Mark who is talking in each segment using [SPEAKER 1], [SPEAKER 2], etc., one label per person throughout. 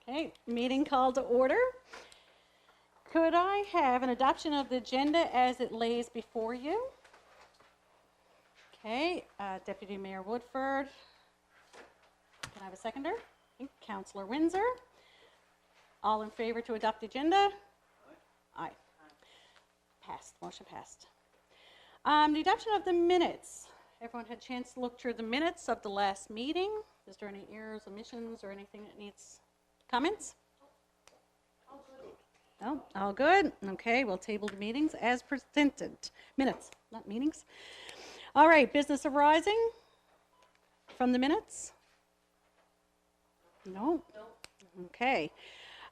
[SPEAKER 1] Okay, meeting called to order. Could I have an adoption of the agenda as it lays before you? Okay, Deputy Mayor Woodford. Can I have a seconder? Okay, Councillor Windsor. All in favor to adopt the agenda? Aye. Passed. Motion passed. The adoption of the minutes. Everyone had a chance to look through the minutes of the last meeting. Is there any errors, omissions, or anything that needs comments? All good. No, all good. Okay, we'll table the meetings as presented. Minutes, not meetings. All right, business arising from the minutes? No? Okay.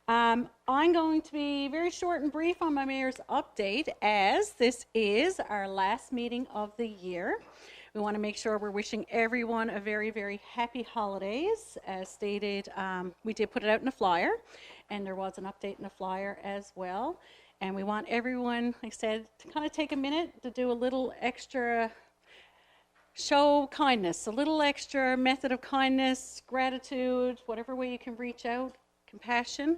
[SPEAKER 1] I'm going to be very short and brief on my mayor's update, as this is our last meeting of the year. We want to make sure we're wishing everyone a very, very happy holidays. As stated, we did put it out in a flyer, and there was an update in the flyer as well. And we want everyone, like I said, to kind of take a minute to do a little extra show kindness, a little extra method of kindness, gratitude, whatever way you can reach out, compassion.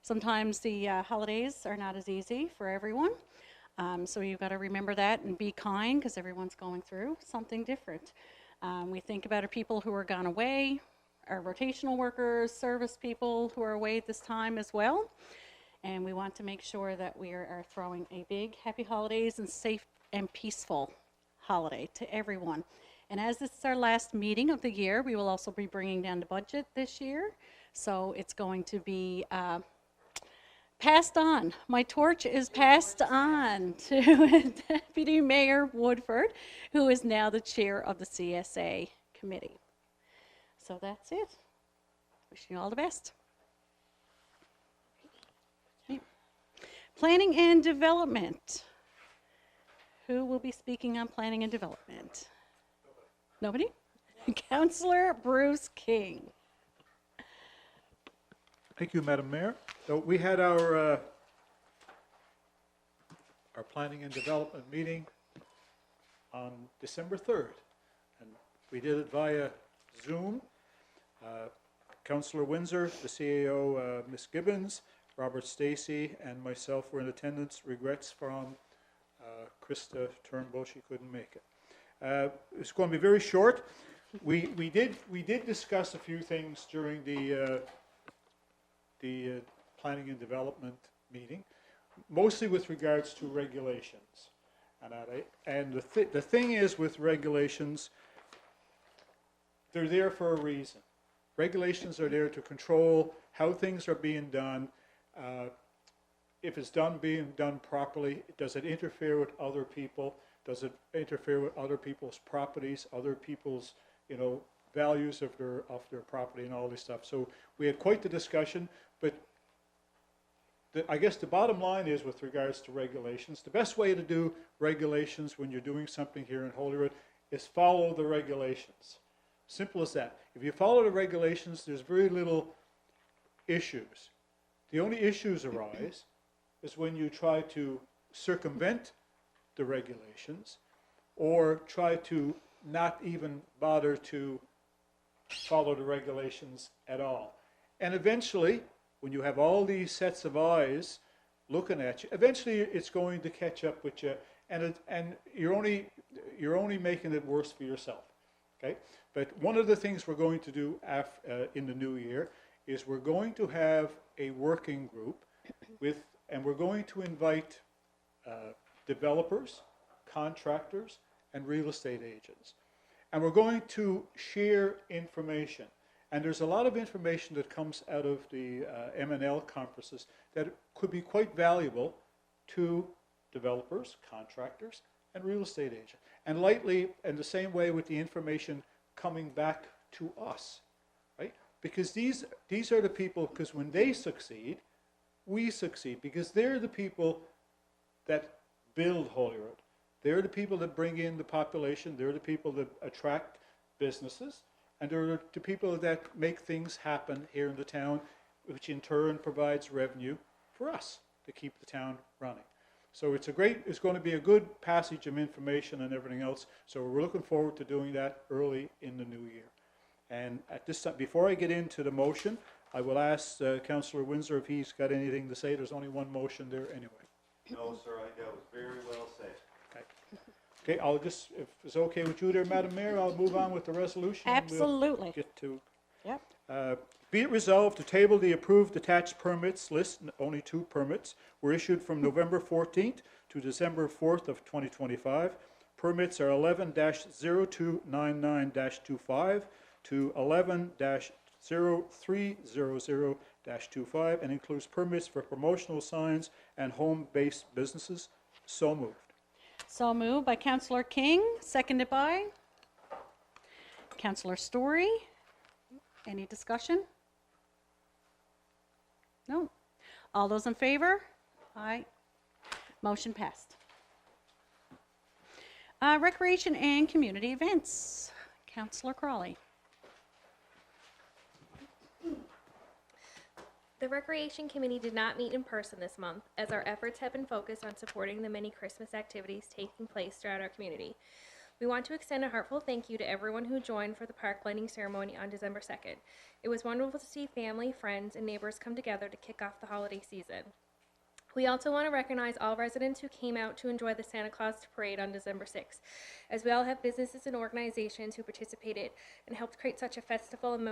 [SPEAKER 1] Sometimes the holidays are not as easy for everyone. So you've got to remember that and be kind, because everyone's going through something different. We think about our people who are gone away, our rotational workers, service people who are away at this time as well. And we want to make sure that we are throwing a big happy holidays and safe and peaceful holiday to everyone. And as this is our last meeting of the year, we will also be bringing down the budget this year. So it's going to be passed on. My torch is passed on to Deputy Mayor Woodford, who is now the chair of the CSA committee. So that's it. Wishing you all the best. Okay. Planning and development. Who will be speaking on planning and development? Nobody? Councillor Bruce King.
[SPEAKER 2] Thank you, Madam Mayor. So we had our planning and development meeting on December 3rd, and we did it via Zoom. Councillor Windsor, the CAO, Ms. Gibbons, Robert Stacey, and myself were in attendance. Regrets from Krista Turnbull, she couldn't make it. It's going to be very short. We did discuss a few things during the planning and development meeting, mostly with regards to regulations. And the thing is, with regulations, they're there for a reason. Regulations are there to control how things are being done. If it's being done properly, does it interfere with other people? Does it interfere with other people's properties, other people's, values of their property and all this stuff? So we had quite the discussion, but I guess the bottom line is, with regards to regulations, the best way to do regulations when you're doing something here in Holyrood is follow the regulations. Simple as that. If you follow the regulations, there's very little issues. The only issues arise is when you try to circumvent the regulations or try to not even bother to follow the regulations at all. And eventually, when you have all these sets of eyes looking at you, eventually it's going to catch up with you, and you're only making it worse for yourself. Okay? But one of the things we're going to do in the new year is we're going to have a working group and we're going to invite developers, contractors, and real estate agents. And we're going to share information. And there's a lot of information that comes out of the M&L conferences that could be quite valuable to developers, contractors, and real estate agents. And lightly, in the same way with the information coming back to us, right? Because these are the people, because when they succeed, we succeed, because they're the people that build Holyrood. They're the people that bring in the population. They're the people that attract businesses. And they're the people that make things happen here in the town, which in turn provides revenue for us to keep the town running. So it's going to be a good passage of information and everything else. So we're looking forward to doing that early in the new year. And at this time, before I get into the motion, I will ask Councillor Windsor if he's got anything to say. There's only one motion there anyway.
[SPEAKER 3] No, sir, I think that was very well said.
[SPEAKER 2] Okay, I'll just, if it's okay with you there, Madam Mayor, I'll move on with the resolution. and we'll
[SPEAKER 1] Absolutely.
[SPEAKER 2] get to
[SPEAKER 1] Yep.
[SPEAKER 2] be it resolved to table the approved attached permits list, only 2 permits were issued from November 14th to December 4th of 2025. Permits are 11-0299-25 to 11-0300-25 and includes permits for promotional signs and home-based businesses. So moved.
[SPEAKER 1] So moved by Councillor King, seconded by Councillor Story. Any discussion? No. All those in favor? Aye. Motion passed. Recreation and community events. Councillor Crawley.
[SPEAKER 4] The Recreation Committee did not meet in person this month, as our efforts have been focused on supporting the many Christmas activities taking place throughout our community. We want to extend a heartfelt thank you to everyone who joined for the park lighting ceremony on December 2nd. It was wonderful to see family, friends, and neighbors come together to kick off the holiday season. We also want to recognize all residents who came out to enjoy the Santa Claus Parade on December 6th, as we all have businesses and organizations who participated and helped create such a festival and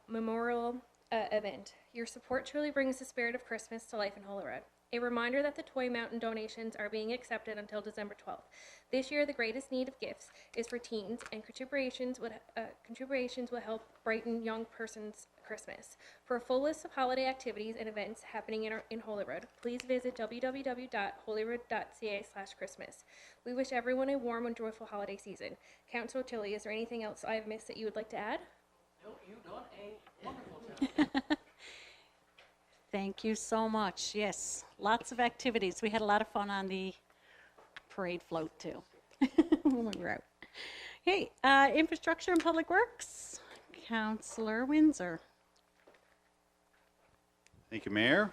[SPEAKER 4] memorial event. Your support truly brings the spirit of Christmas to life in Holyrood. A reminder that the Toy Mountain donations are being accepted until December 12th. This year, the greatest need of gifts is for teens, and contributions will help brighten young person's Christmas. For a full list of holiday activities and events happening in Holyrood, please visit www.holyrood.ca/Christmas. We wish everyone a warm and joyful holiday season. Councillor Tilly, is there anything else I have missed that you would like to add?
[SPEAKER 5] No, you've done a wonderful job.
[SPEAKER 1] Thank you so much. Yes, lots of activities. We had a lot of fun on the parade float too when we were out. Okay, infrastructure and public works. Councillor Windsor.
[SPEAKER 3] Thank you, Mayor.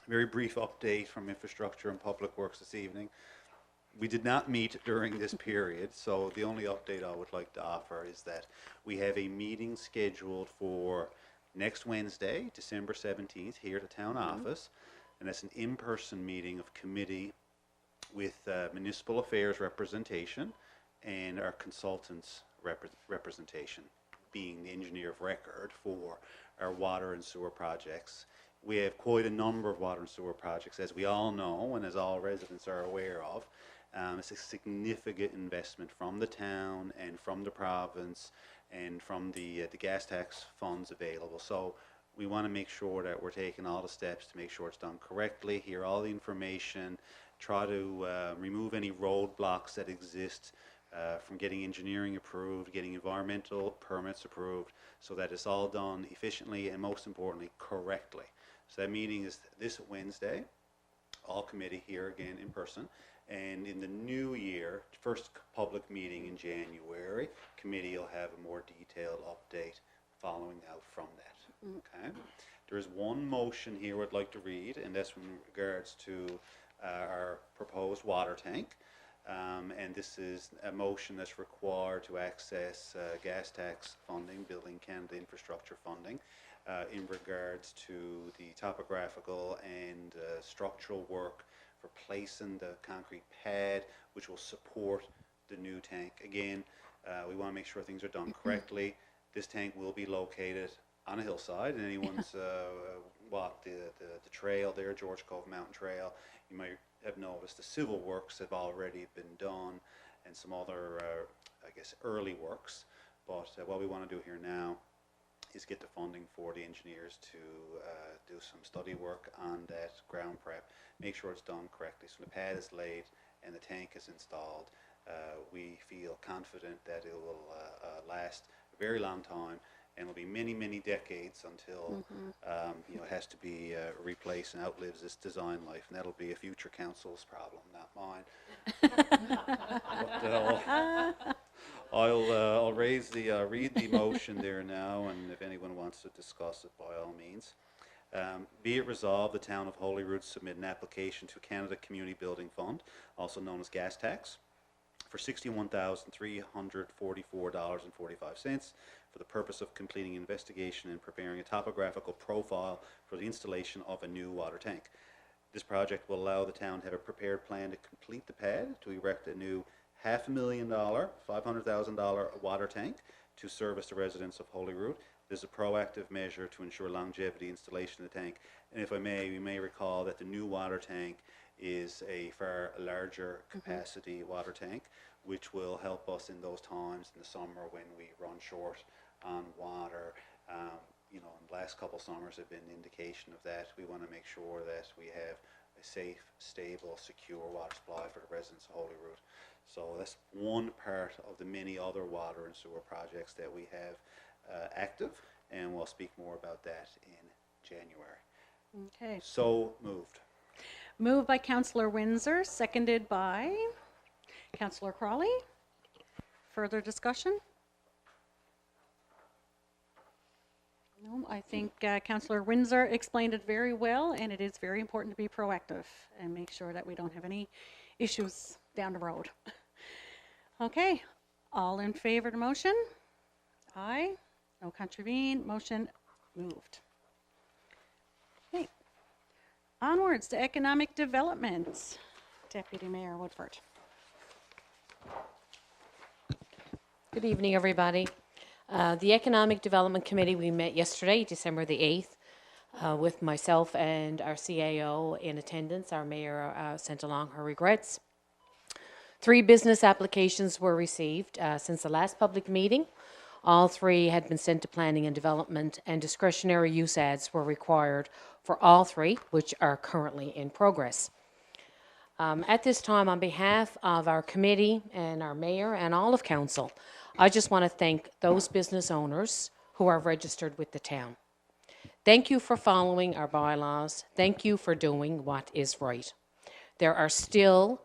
[SPEAKER 3] Very brief update from Infrastructure and Public Works this evening. We did not meet during this period, so the only update I would like to offer is that we have a meeting scheduled for next Wednesday, December 17th, here at the town office, and that's an in-person meeting of committee with municipal affairs representation and our consultants representation, being the engineer of record for our water and sewer projects. We have quite a number of water and sewer projects, as we all know and as all residents are aware of. It's a significant investment from the town and from the province and from the gas tax funds available. So we want to make sure that we're taking all the steps to make sure it's done correctly, hear all the information, try to remove any roadblocks that exist from getting engineering approved, getting environmental permits approved, so that it's all done efficiently and, most importantly, correctly. So that meeting is this Wednesday, all committee here again in person. And in the new year, first public meeting in January, committee will have a more detailed update following out from that. Okay. There is one motion here I'd like to read, and that's in regards to our proposed water tank. And this is a motion that's required to access gas tax funding, Building Canada infrastructure funding, in regards to the topographical and structural work for placing the concrete pad, which will support the new tank. Again, we want to make sure things are done correctly. This tank will be located on a hillside, and anyone's walked the trail there, George Cove Mountain Trail, you might have noticed the civil works have already been done and some other, I guess, early works. But what we want to do here now is get the funding for the engineers to do some study work on that ground prep, make sure it's done correctly. So the pad is laid and the tank is installed. We feel confident that it will last a very long time, and will be many, many decades until you know, it has to be replaced and outlives its design life, and that'll be a future council's problem, not mine. But, I'll raise the read the motion there now, and if anyone wants to discuss it, by all means. Be it resolved, the Town of Holyrood submit an application to Canada Community Building Fund, also known as gas tax, for $61,344.45 for the purpose of completing investigation and preparing a topographical profile for the installation of a new water tank. This project will allow the town to have a prepared plan to complete the pad to erect a new $500,000, $500,000 water tank to service the residents of Holyrood. This is a proactive measure to ensure longevity installation of the tank. And if I may, we may recall that the new water tank is a far larger capacity water tank, which will help us in those times in the summer when we run short on water. You know, in the last couple summers have been an indication of that. We want to make sure that we have a safe, stable, secure water supply for the residents of Holyrood. So that's one part of the many other water and sewer projects that we have active, and we'll speak more about that in January.
[SPEAKER 1] Okay.
[SPEAKER 3] So moved.
[SPEAKER 1] Moved by Councillor Windsor, seconded by Councillor Crawley. Further discussion? No, I think Councillor Windsor explained it very well, and it is very important to be proactive and make sure that we don't have any issues down the road. Okay, all in favor of the motion? Aye. No contravene. Motion moved. Okay. Onwards to economic development. Deputy Mayor Woodford.
[SPEAKER 5] Good evening, everybody. The Economic Development Committee, we met yesterday, December the 8th, with myself and our CAO in attendance. Our mayor sent along her regrets. 3 business applications were received since the last public meeting. All 3 had been sent to Planning and Development, and discretionary use ads were required for all 3, which are currently in progress. At this time, on behalf of our committee and our mayor and all of council, I just want to thank those business owners who are registered with the town. Thank you for following our bylaws. Thank you for doing what is right. There are still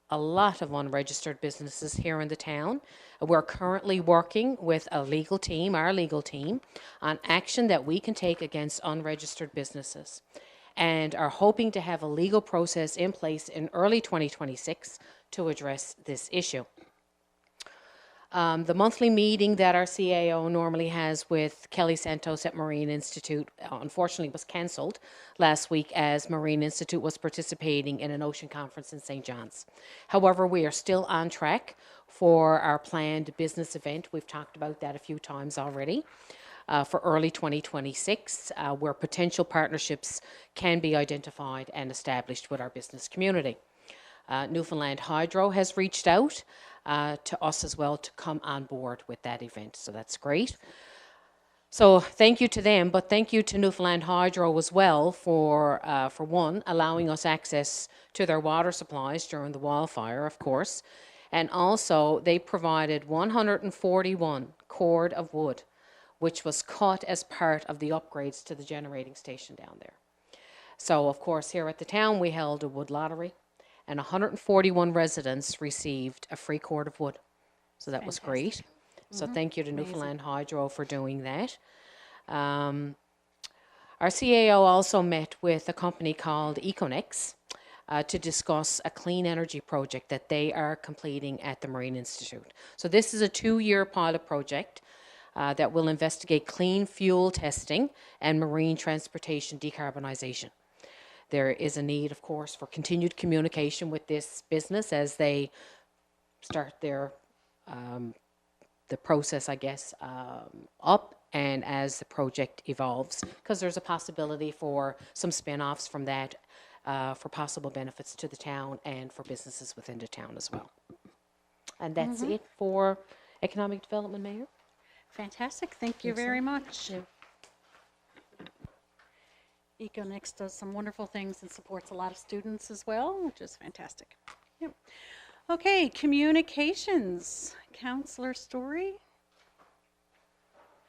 [SPEAKER 5] a lot of unregistered businesses here in the town. We're currently working with a legal team, our legal team, on action that we can take against unregistered businesses, and are hoping to have a legal process in place in early 2026 to address this issue. The monthly meeting that our CAO normally has with Kelly Santos at Marine Institute, unfortunately was cancelled last week as Marine Institute was participating in an ocean conference in St. John's. However, we are still on track for our planned business event. We've talked about that a few times already. For early 2026, where potential partnerships can be identified and established with our business community. Newfoundland Hydro has reached out to us as well to come on board with that event, so that's great. So thank you to them, but thank you to Newfoundland Hydro as well for one, allowing us access to their water supplies during the wildfire, of course, and also they provided 141 cord of wood, which was cut as part of the upgrades to the generating station down there. So, of course, here at the town, we held a wood lottery, and 141 residents received a free cord of wood. So that was great. So thank you to Newfoundland Hydro for doing that. Our CAO also met with a company called Econex to discuss a clean energy project that they are completing at the Marine Institute. So this is a 2-year pilot project that will investigate clean fuel testing and marine transportation decarbonization. There is a need, of course, for continued communication with this business as they start their the process, I guess, up, and as the project evolves, because there's a possibility for some spin-offs from that for possible benefits to the town and for businesses within the town as well. And that's it for Economic Development, Mayor.
[SPEAKER 1] Fantastic. Thank you very much. Econex does some wonderful things and supports a lot of students as well, which is fantastic. Yep. Okay, communications. Councillor Story.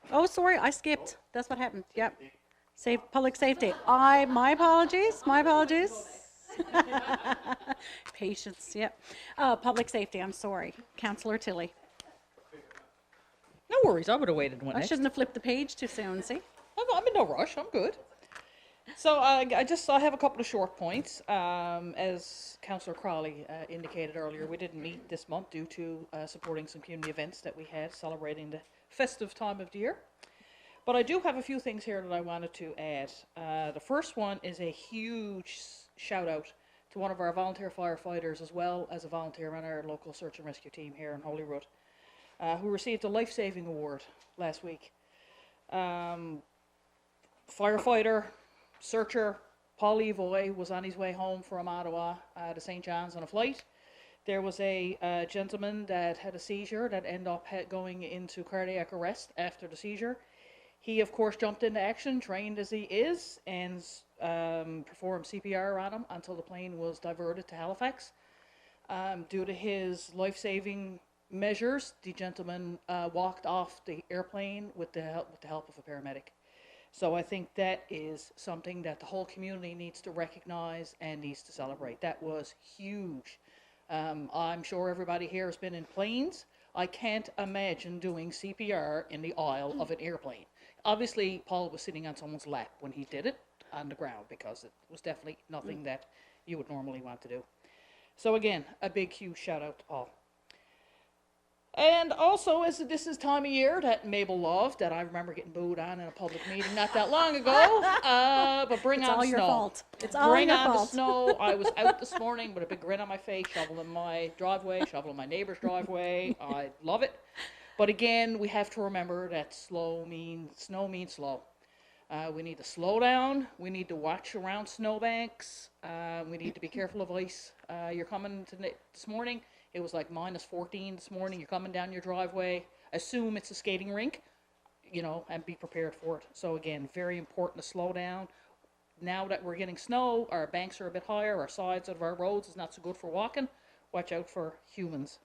[SPEAKER 1] Oh, sorry, I skipped. That's what happened. Yep. Public safety. My apologies. My apologies. Patience. Yep. Public safety. I'm sorry. Councillor Tilley.
[SPEAKER 6] No worries, I would have waited one
[SPEAKER 1] I
[SPEAKER 6] next.
[SPEAKER 1] shouldn't have flipped the page too soon. See.
[SPEAKER 6] I'm in no rush, I'm good. So I have a couple of short points. As Councillor Crawley indicated earlier, we didn't meet this month due to supporting some community events that we had celebrating the festive time of the year. But I do have a few things here that I wanted to add. The first one is a huge shout out to one of our volunteer firefighters, as well as a volunteer on our local search and rescue team here in Holyrood, who received a life-saving award last week. Firefighter, searcher, Paul Levoy was on his way home from Ottawa to St. John's on a flight. There was a gentleman that had a seizure that ended up going into cardiac arrest after the seizure. He, of course, jumped into action, trained as he is, and performed CPR on him until the plane was diverted to Halifax. Due to his life-saving measures, the gentleman walked off the airplane with the help of a paramedic. So I think that is something that the whole community needs to recognize and needs to celebrate. That was huge. I'm sure everybody here has been in planes. I can't imagine doing CPR in the aisle of an airplane. Obviously, Paul was sitting on someone's lap when he did it on the ground, because it was definitely nothing that you would normally want to do. So again, a big, huge shout out to Paul. And also, as this is time of year that Mabel loved, that I remember getting booed on in a public meeting not that long ago, but bring
[SPEAKER 1] It's
[SPEAKER 6] on
[SPEAKER 1] all
[SPEAKER 6] the
[SPEAKER 1] your
[SPEAKER 6] snow.
[SPEAKER 1] fault. It's all
[SPEAKER 6] Bring
[SPEAKER 1] your
[SPEAKER 6] on
[SPEAKER 1] fault.
[SPEAKER 6] the snow. I was out this morning with a big grin on my face, shoveling my driveway, shoveling my neighbor's driveway. I love it. But again, we have to remember that snow means slow. We need to slow down. We need to watch around snowbanks. We need to be careful of ice. You're coming this morning. It was like -14 this morning. You're coming down your driveway. Assume it's a skating rink, and be prepared for it. So again, very important to slow down. Now that we're getting snow, our banks are a bit higher. Our sides of our roads is not so good for walking. Watch out for humans.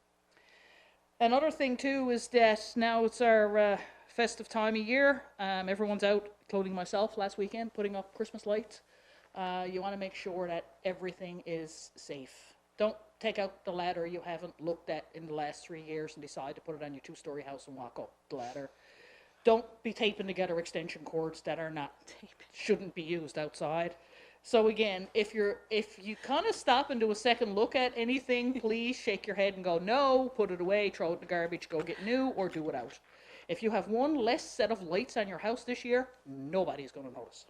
[SPEAKER 6] Another thing too is that now it's our festive time of year. Everyone's out, including myself, last weekend, putting up Christmas lights. You want to make sure that everything is safe. Don't take out the ladder you haven't looked at in the last 3 years and decide to put it on your 2-story house and walk up the ladder. Don't be taping together extension cords that shouldn't be used outside. So again, if you kind of stop and do a second look at anything, please shake your head and go, no, put it away, throw it in the garbage, go get new, or do it out. If you have one less set of lights on your house this year, nobody's going to notice.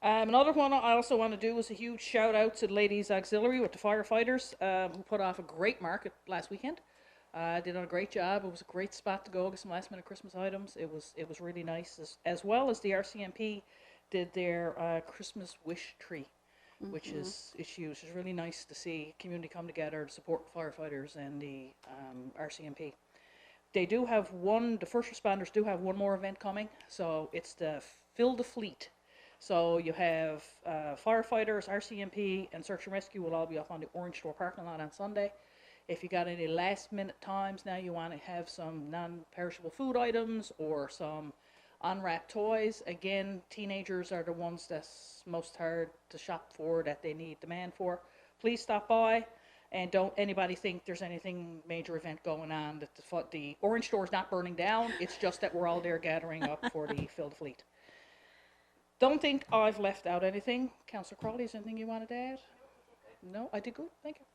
[SPEAKER 6] Another one I also want to do is a huge shout out to the Ladies Auxiliary with the firefighters, who put off a great market last weekend. Did a great job. It was a great spot to go get some last minute Christmas items. It was really nice, as well as the RCMP did their Christmas wish tree, which is huge. It's really nice to see community come together to support firefighters and the RCMP. They do have the first responders do have one more event coming, so it's the Fill the Fleet. So you have firefighters, RCMP, and search and rescue will all be up on the Orange Store parking lot on Sunday. If you got any last minute times now, you want to have some non-perishable food items or some unwrapped toys. Again, teenagers are the ones that's most hard to shop for, that they need demand for. Please stop by, and don't anybody think there's anything major event going on. That the Orange Store is not burning down. It's just that we're all there gathering up for the Fill the Fleet. Don't think I've left out anything. Councillor Crawley, is there anything you wanted to add? No, I did good. Thank you.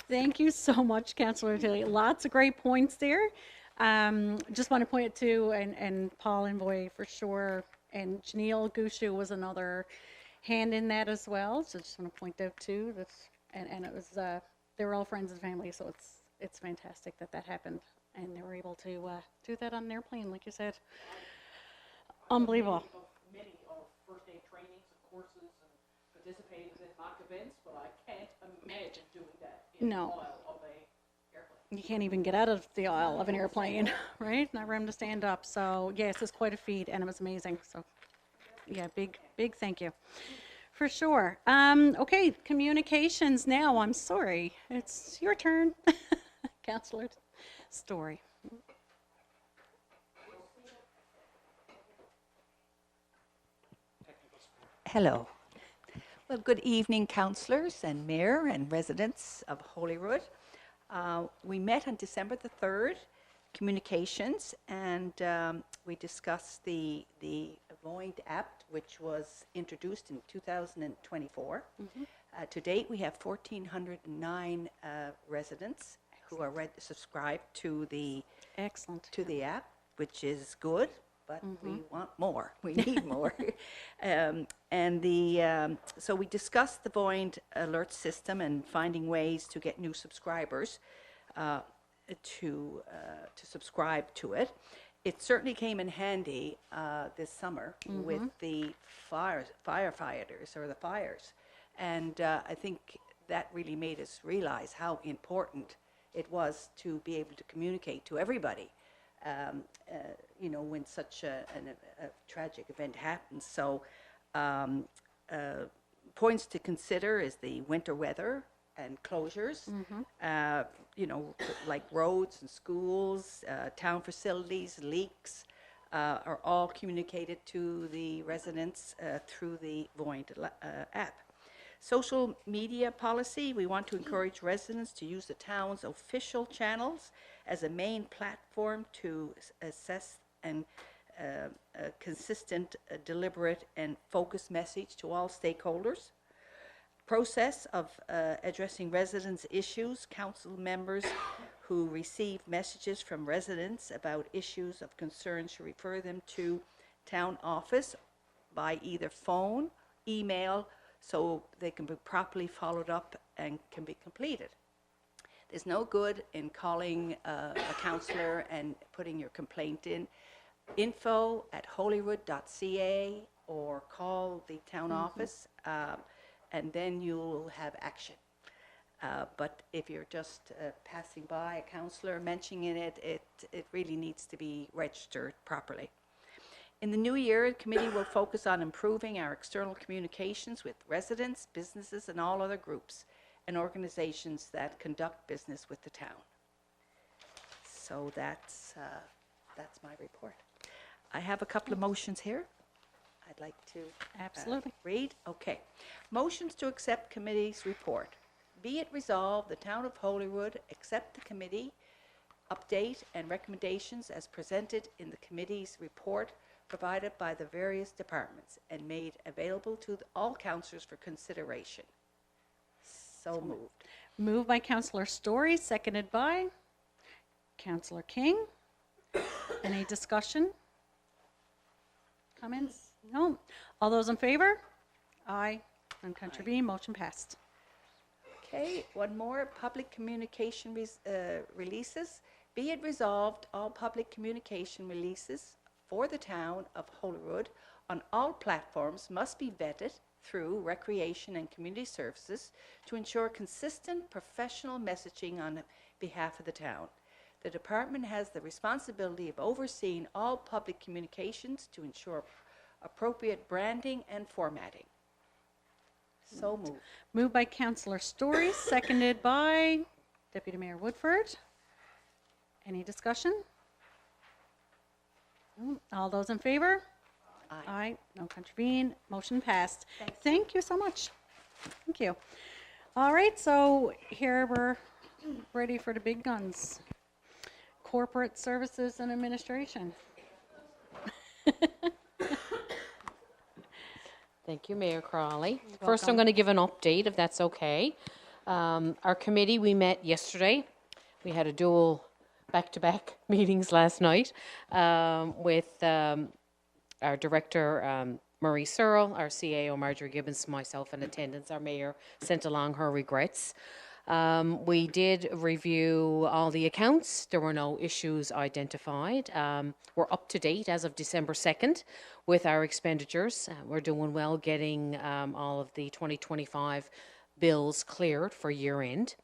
[SPEAKER 1] Thank you so much, Councillor Tilly. Lots of great points there. Just want to point it to, and Paul Envoy for sure, and Janelle Gushu was another hand in that as well. So just want to point out too, and it was they were all friends and family, so it's fantastic that happened, and they were able to do that on an airplane, like you said. Unbelievable.
[SPEAKER 6] Many of first aid trainings and courses and participating in mock events, but I can't imagine doing that in the aisle of a airplane.
[SPEAKER 1] You can't even get out of the aisle of an airplane, right? Not room to stand up. So yes, it's quite a feat, and it was amazing. So yeah, big thank you. For sure. Okay, communications now. I'm sorry. It's your turn. Councillor Story.
[SPEAKER 7] Hello. Well, good evening, councillors and mayor and residents of Holyrood. We met on December the 3rd, communications, and we discussed the Void app, which was introduced in 2024. To date, we have 1,409 residents who are subscribed to the
[SPEAKER 1] Excellent.
[SPEAKER 7] app, which is good, but we want more. We need more. So we discussed the Void alert system and finding ways to get new subscribers to subscribe to it. It certainly came in handy this summer with the firefighters or the fires. And I think that really made us realize how important it was to be able to communicate to everybody, when such a tragic event happens. So points to consider is the winter weather and closures, like roads and schools, town facilities, leaks, are all communicated to the residents through the Void app. Social media policy, we want to encourage residents to use the town's official channels as a main platform to assess and a consistent, deliberate, and focused message to all stakeholders. Process of addressing residents' issues, council members who receive messages from residents about issues of concern should refer them to town office by either phone, email, so they can be properly followed up and can be completed. There's no good in calling a councillor and putting your complaint in. info@holyrood.ca or call the town office, and then you'll have action. But if you're just passing by a councillor mentioning it, it really needs to be registered properly. In the new year, the committee will focus on improving our external communications with residents, businesses, and all other groups and organizations that conduct business with the town. So that's my report. I have a couple of motions here. I'd like to
[SPEAKER 1] Absolutely.
[SPEAKER 7] read. Okay. Motions to accept committee's report. Be it resolved, the Town of Holyrood accept the committee update and recommendations as presented in the committee's report provided by the various departments and made available to all councillors for consideration. So moved.
[SPEAKER 1] Moved by Councillor Story, seconded by Councillor King. Any discussion? Comments? No. All those in favor? Aye. None contravene. Motion passed.
[SPEAKER 7] Okay, one more, public communication releases. Be it resolved, all public communication releases for the Town of Holyrood on all platforms must be vetted through Recreation and Community Services to ensure consistent professional messaging on behalf of the town. The department has the responsibility of overseeing all public communications to ensure appropriate branding and formatting. So moved.
[SPEAKER 1] Moved by Councillor Story, seconded by Deputy Mayor Woodford. Any discussion? No. All those in favor?
[SPEAKER 7] Aye.
[SPEAKER 1] Aye. No contravene. Motion passed. Thank you so much. Thank you. All right, so here we're ready for the big guns. Corporate Services and Administration.
[SPEAKER 5] Thank you, Mayor Crawley. First, I'm going to give an update, if that's okay. Our committee, we met yesterday. We had a dual back-to-back meetings last night with our director, Marie Searle, our CAO, Marjorie Gibbons, myself in attendance. Our mayor sent along her regrets. We did review all the accounts. There were no issues identified. We're up to date as of December 2nd with our expenditures. We're doing well getting all of the 2025 bills cleared for year end.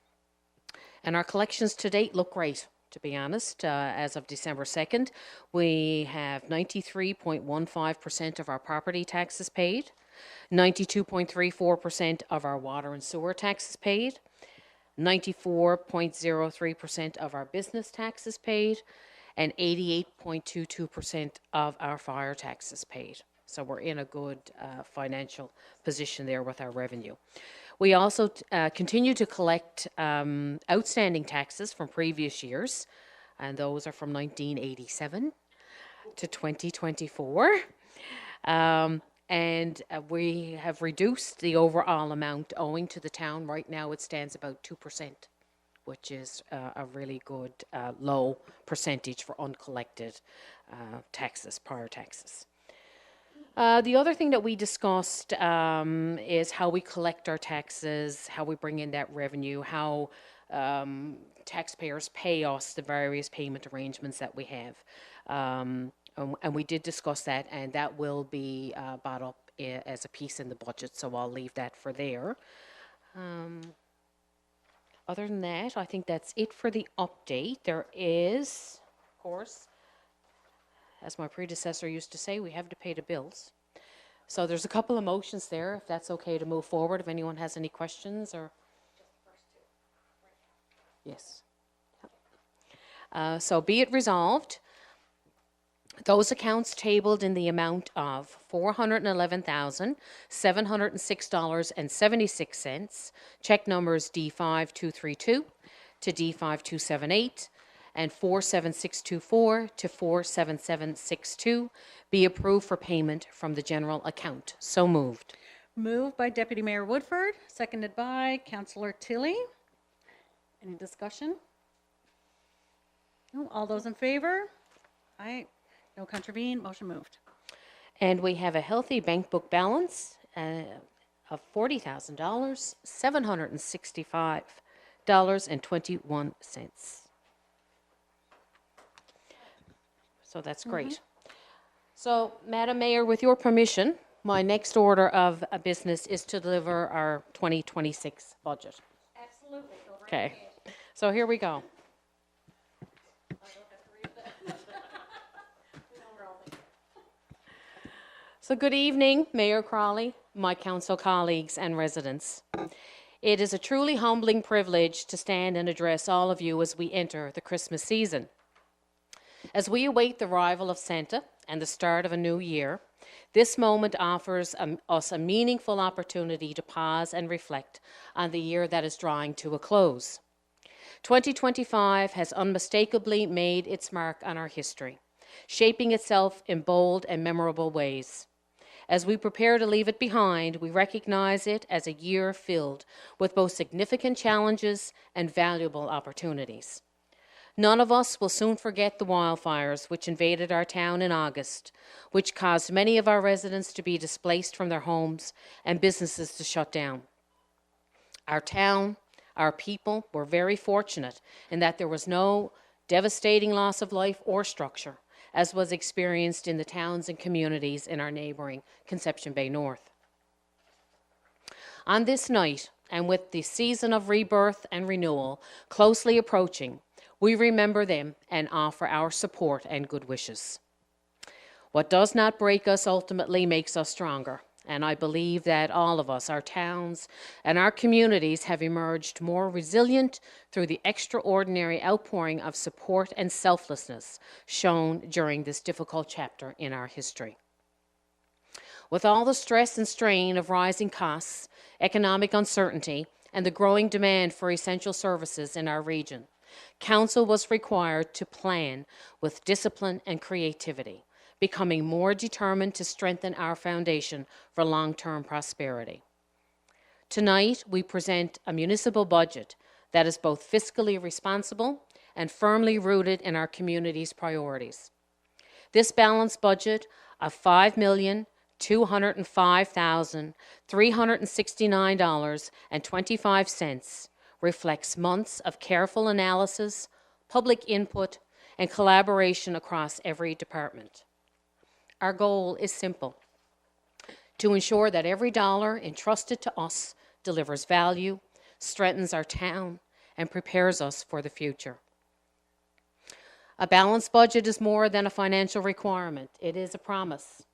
[SPEAKER 5] And our collections to date look great, to be honest. As of December 2nd, we have 93.15% of our property taxes paid, 92.34% of our water and sewer taxes paid, 94.03% of our business taxes paid, and 88.22% of our fire taxes paid. So we're in a good financial position there with our revenue. We also continue to collect outstanding taxes from previous years, and those are from 1987 to 2024. We have reduced the overall amount owing to the town. Right now, it stands about 2%, which is a really good low percentage for uncollected taxes, prior taxes. The other thing that we discussed is how we collect our taxes, how we bring in that revenue, how taxpayers pay us the various payment arrangements that we have. And we did discuss that, and that will be brought up as a piece in the budget, so I'll leave that for there. Other than that, I think that's it for the update. There is, of course, as my predecessor used to say, we have to pay the bills. So there's a couple of motions there, if that's okay to move forward, if anyone has any questions or... Yes. So be it resolved, those accounts tabled in the amount of $411,706.76, check numbers D5232 to D5278 and 47624 to 47762 be approved for payment from the general account. So moved.
[SPEAKER 1] Moved by Deputy Mayor Woodford, seconded by Councillor Tilley. Any discussion? No, all those in favor? Aye. No contravene, motion moved.
[SPEAKER 5] And we have a healthy bank book balance of $40,000, $765.21. So that's great. So, Madam Mayor, with your permission, my next order of business is to deliver our 2026 budget.
[SPEAKER 1] Absolutely.
[SPEAKER 5] Okay. So here we go. So good evening, Mayor Crawley, my council colleagues and residents. It is a truly humbling privilege to stand and address all of you as we enter the Christmas season. As we await the arrival of Santa and the start of a new year, this moment offers us a meaningful opportunity to pause and reflect on the year that is drawing to a close. 2025 has unmistakably made its mark on our history, shaping itself in bold and memorable ways. As we prepare to leave it behind, we recognize it as a year filled with both significant challenges and valuable opportunities. None of us will soon forget the wildfires which invaded our town in August, which caused many of our residents to be displaced from their homes and businesses to shut down. Our town, our people were very fortunate in that there was no devastating loss of life or structure, as was experienced in the towns and communities in our neighbouring Conception Bay North. On this night, and with the season of rebirth and renewal closely approaching, we remember them and offer our support and good wishes. What does not break us ultimately makes us stronger, and I believe that all of us, our towns and our communities, have emerged more resilient through the extraordinary outpouring of support and selflessness shown during this difficult chapter in our history. With all the stress and strain of rising costs, economic uncertainty, and the growing demand for essential services in our region, Council was required to plan with discipline and creativity, becoming more determined to strengthen our foundation for long-term prosperity. Tonight, we present a municipal budget that is both fiscally responsible and firmly rooted in our community's priorities. This balanced budget of $5,205,369.25 reflects months of careful analysis, public input, and collaboration across every department. Our goal is simple: to ensure that every dollar entrusted to us delivers value, strengthens our town, and prepares us for the future. A balanced budget is more than a financial requirement. It is a promise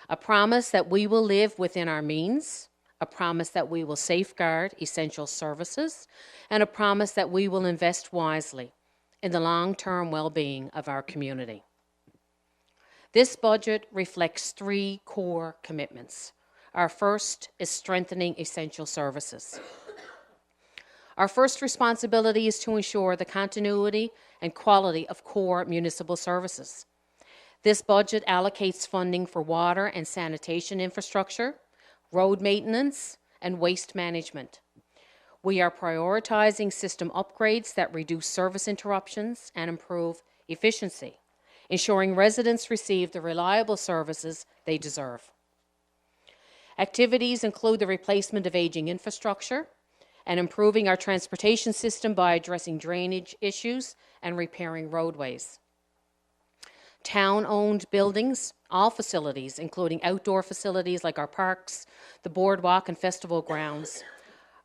[SPEAKER 5] that we will live within our means, a promise that we will safeguard essential services, and a promise that we will invest wisely in the long-term well-being of our community. This budget reflects three core commitments. Our first is strengthening essential services. Our first responsibility is to ensure the continuity and quality of core municipal services. This budget allocates funding for water and sanitation infrastructure, road maintenance, and waste management. We are prioritizing system upgrades that reduce service interruptions and improve efficiency, ensuring residents receive the reliable services they deserve. Activities include the replacement of aging infrastructure and improving our transportation system by addressing drainage issues and repairing roadways. Town-owned buildings, all facilities, including outdoor facilities like our parks, the boardwalk and festival grounds,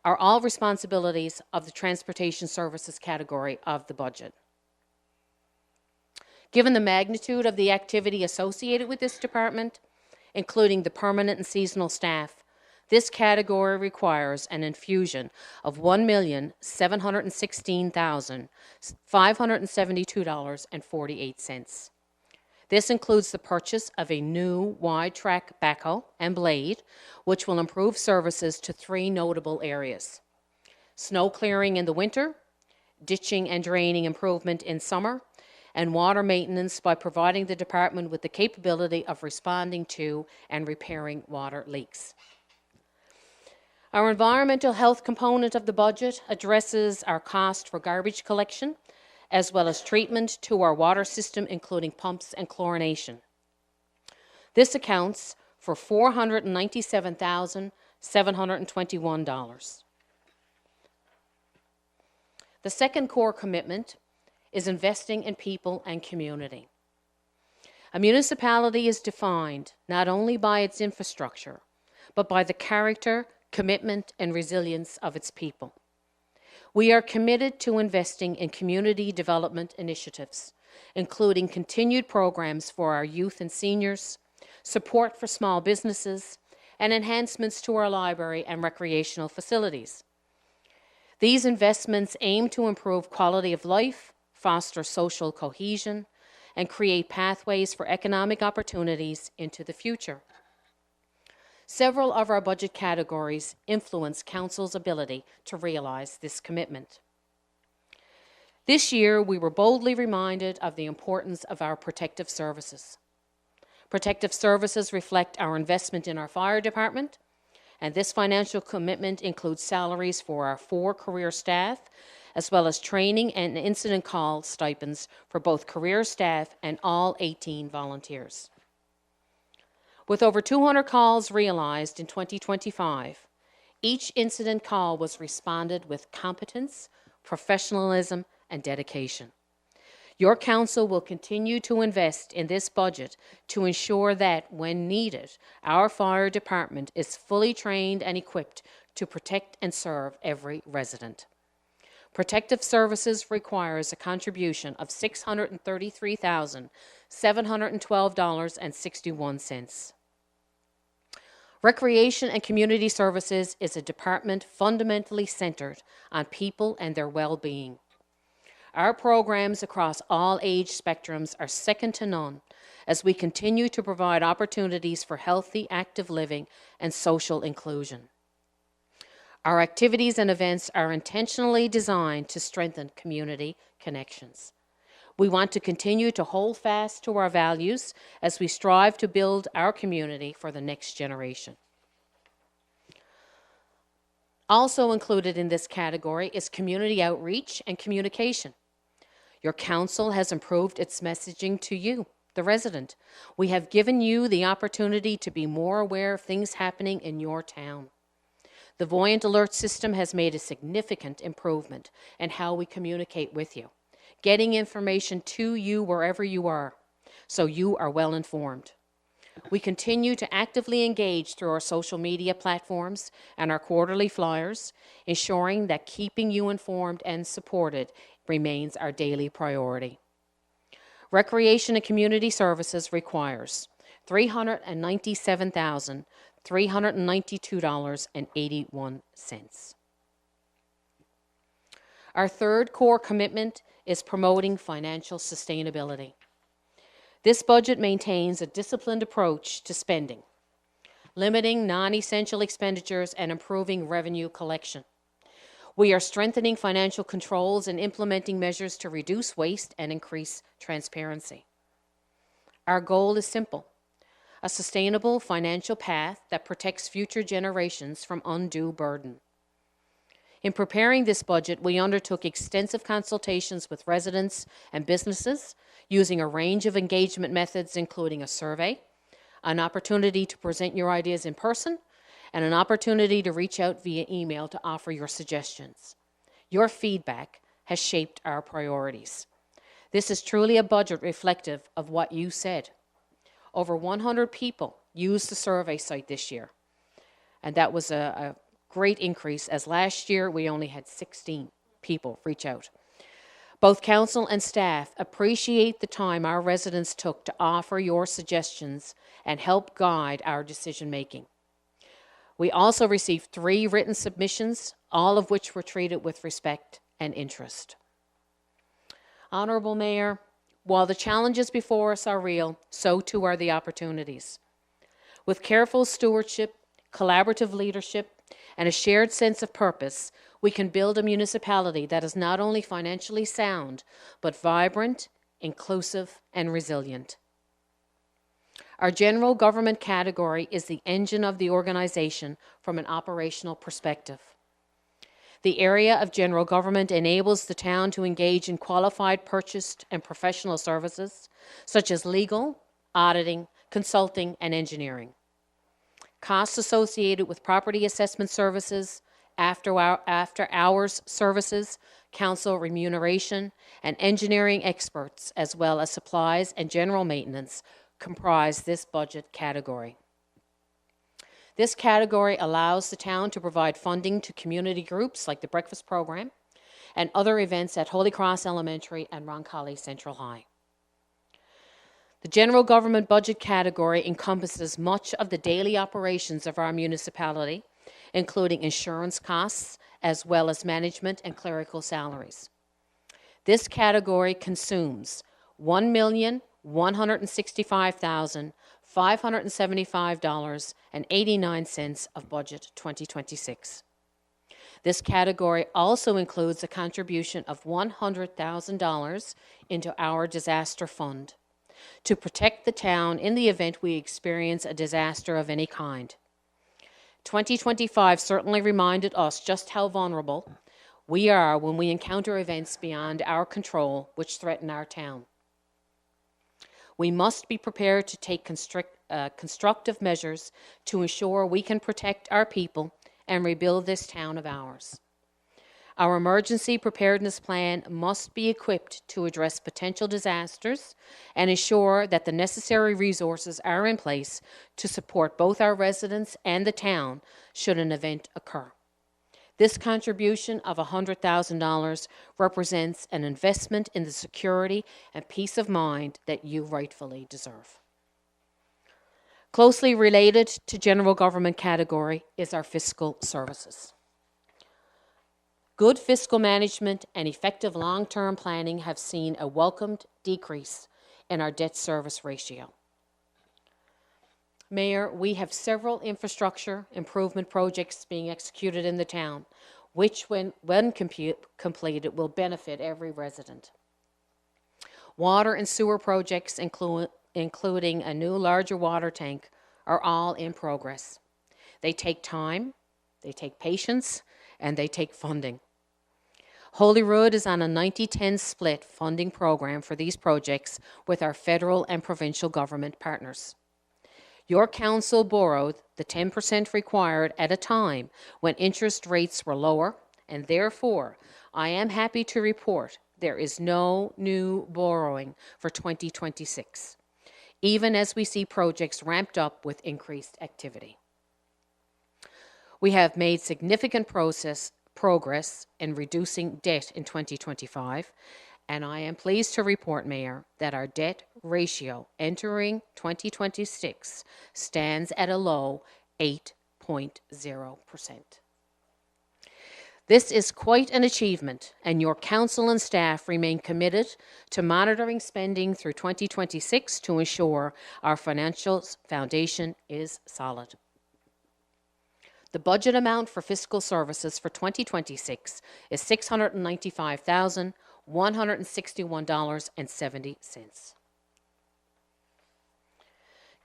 [SPEAKER 5] are all responsibilities of the transportation services category of the budget. Given the magnitude of the activity associated with this department, including the permanent and seasonal staff, this category requires an infusion of $1,716,572.48. This includes the purchase of a new wide track backhoe and blade, which will improve services to 3 notable areas: snow clearing in the winter, ditching and draining improvement in summer, and water maintenance by providing the department with the capability of responding to and repairing water leaks. Our environmental health component of the budget addresses our cost for garbage collection, as well as treatment to our water system, including pumps and chlorination. This accounts for $497,721. The second core commitment is investing in people and community. A municipality is defined not only by its infrastructure, but by the character, commitment, and resilience of its people. We are committed to investing in community development initiatives, including continued programs for our youth and seniors, support for small businesses, and enhancements to our library and recreational facilities. These investments aim to improve quality of life, foster social cohesion, and create pathways for economic opportunities into the future. Several of our budget categories influence Council's ability to realize this commitment. This year, we were boldly reminded of the importance of our protective services. Protective services reflect our investment in our fire department, and this financial commitment includes salaries for our 4 career staff, as well as training and incident call stipends for both career staff and all 18 volunteers. With over 200 calls realized in 2025, each incident call was responded with competence, professionalism, and dedication. Your council will continue to invest in this budget to ensure that, when needed, our fire department is fully trained and equipped to protect and serve every resident. Protective Services requires a contribution of $633,712.61. Recreation and Community Services is a department fundamentally centered on people and their well-being. Our programs across all age spectrums are second to none as we continue to provide opportunities for healthy, active living and social inclusion. Our activities and events are intentionally designed to strengthen community connections. We want to continue to hold fast to our values as we strive to build our community for the next generation. Also included in this category is community outreach and communication. Your council has improved its messaging to you, the resident. We have given you the opportunity to be more aware of things happening in your town. The Voyant Alert system has made a significant improvement in how we communicate with you, getting information to you wherever you are, so you are well informed. We continue to actively engage through our social media platforms and our quarterly flyers, ensuring that keeping you informed and supported remains our daily priority. Recreation and Community Services requires $397,392.81. Our third core commitment is promoting financial sustainability. This budget maintains a disciplined approach to spending, limiting non-essential expenditures and improving revenue collection. We are strengthening financial controls and implementing measures to reduce waste and increase transparency. Our goal is simple: a sustainable financial path that protects future generations from undue burden. In preparing this budget, we undertook extensive consultations with residents and businesses using a range of engagement methods, including a survey, an opportunity to present your ideas in person, and an opportunity to reach out via email to offer your suggestions. Your feedback has shaped our priorities. This is truly a budget reflective of what you said. Over 100 people used the survey site this year, and that was a great increase, as last year we only had 16 people reach out. Both council and staff appreciate the time our residents took to offer your suggestions and help guide our decision making. We also received 3 written submissions, all of which were treated with respect and interest. Honorable Mayor, while the challenges before us are real, so too are the opportunities. With careful stewardship, collaborative leadership, and a shared sense of purpose, we can build a municipality that is not only financially sound, but vibrant, inclusive, and resilient. Our general government category is the engine of the organization from an operational perspective. The area of general government enables the town to engage in qualified purchased and professional services, such as legal, auditing, consulting, and engineering. Costs associated with property assessment services, after-hours services, council remuneration, and engineering experts, as well as supplies and general maintenance, comprise this budget category. This category allows the town to provide funding to community groups like the Breakfast Program and other events at Holy Cross Elementary and Roncalli Central High. The general government budget category encompasses much of the daily operations of our municipality, including insurance costs, as well as management and clerical salaries. This category consumes $1,165,575.89 of budget 2026. This category also includes a contribution of $100,000 into our disaster fund to protect the town in the event we experience a disaster of any kind. 2025 certainly reminded us just how vulnerable we are when we encounter events beyond our control which threaten our town. We must be prepared to take constructive measures to ensure we can protect our people and rebuild this town of ours. Our emergency preparedness plan must be equipped to address potential disasters and ensure that the necessary resources are in place to support both our residents and the town should an event occur. This contribution of $100,000 represents an investment in the security and peace of mind that you rightfully deserve. Closely related to general government category is our fiscal services. Good fiscal management and effective long-term planning have seen a welcomed decrease in our debt service ratio. Mayor, we have several infrastructure improvement projects being executed in the town, which when completed will benefit every resident. Water and sewer projects, including a new larger water tank, are all in progress. They take time, they take patience, and they take funding. Holyrood is on a 90-10 split funding program for these projects with our federal and provincial government partners. Your council borrowed the 10% required at a time when interest rates were lower, and therefore, I am happy to report there is no new borrowing for 2026, even as we see projects ramped up with increased activity. We have made significant progress in reducing debt in 2025, and I am pleased to report, Mayor, that our debt ratio entering 2026 stands at a low 8.0%. This is quite an achievement, and your council and staff remain committed to monitoring spending through 2026 to ensure our financial foundation is solid. The budget amount for fiscal services for 2026 is $695,161.70.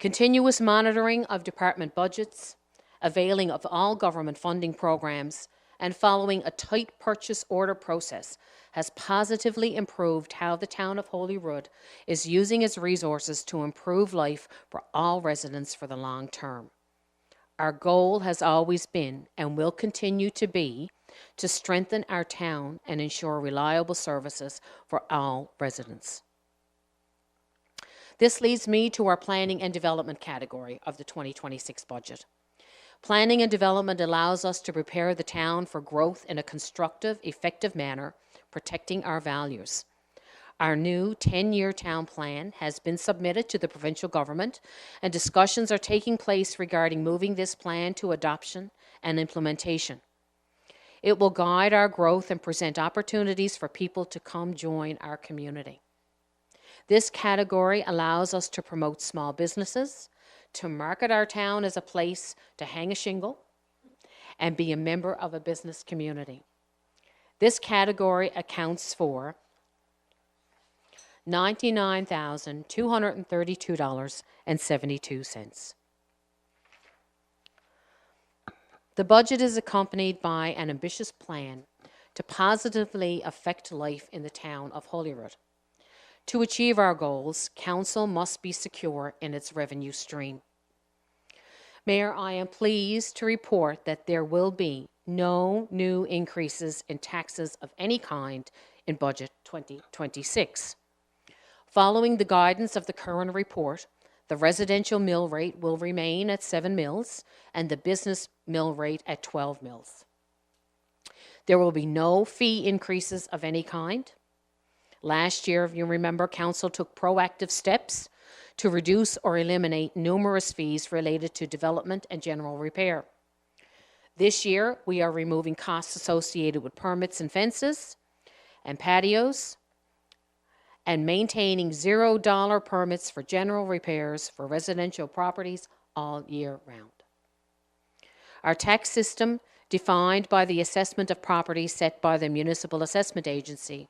[SPEAKER 5] Continuous monitoring of department budgets, availing of all government funding programs, and following a tight purchase order process has positively improved how the town of Holyrood is using its resources to improve life for all residents for the long term. Our goal has always been, and will continue to be, to strengthen our town and ensure reliable services for all residents. This leads me to our planning and development category of the 2026 budget. Planning and development allows us to prepare the town for growth in a constructive, effective manner, protecting our values. Our new 10-year town plan has been submitted to the provincial government, and discussions are taking place regarding moving this plan to adoption and implementation. It will guide our growth and present opportunities for people to come join our community. This category allows us to promote small businesses, to market our town as a place to hang a shingle, and be a member of a business community. This category accounts for $99,232.72. The budget is accompanied by an ambitious plan to positively affect life in the town of Holyrood. To achieve our goals, council must be secure in its revenue stream. Mayor, I am pleased to report that there will be no new increases in taxes of any kind in budget 2026. Following the guidance of the current report, the residential mill rate will remain at 7 mills and the business mill rate at 12 mills. There will be no fee increases of any kind. Last year, if you remember, council took proactive steps to reduce or eliminate numerous fees related to development and general repair. This year, we are removing costs associated with permits and fences and patios, and maintaining $0 permits for general repairs for residential properties all year round. Our tax system, defined by the assessment of property set by the Municipal Assessment Agency,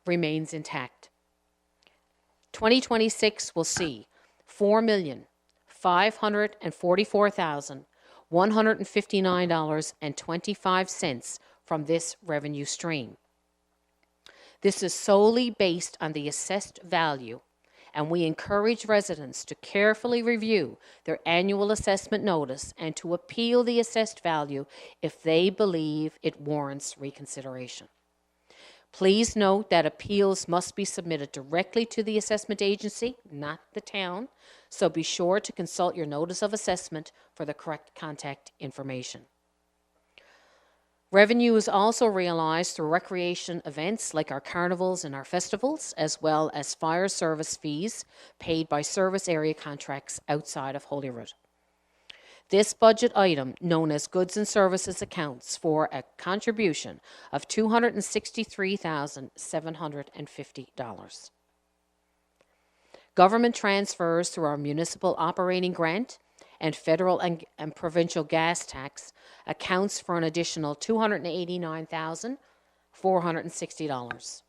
[SPEAKER 5] remains intact. 2026 will see $4,544,159.25 from this revenue stream. This is solely based on the assessed value, and we encourage residents to carefully review their annual assessment notice and to appeal the assessed value if they believe it warrants reconsideration. Please note that appeals must be submitted directly to the assessment agency, not the town, so be sure to consult your notice of assessment for the correct contact information. Revenue is also realized through recreation events like our carnivals and our festivals, as well as fire service fees paid by service area contracts outside of Holyrood. This budget item, known as Goods and Services, accounts for a contribution of $263,750. Government transfers through our municipal operating grant and federal and provincial gas tax accounts for an additional $289,460.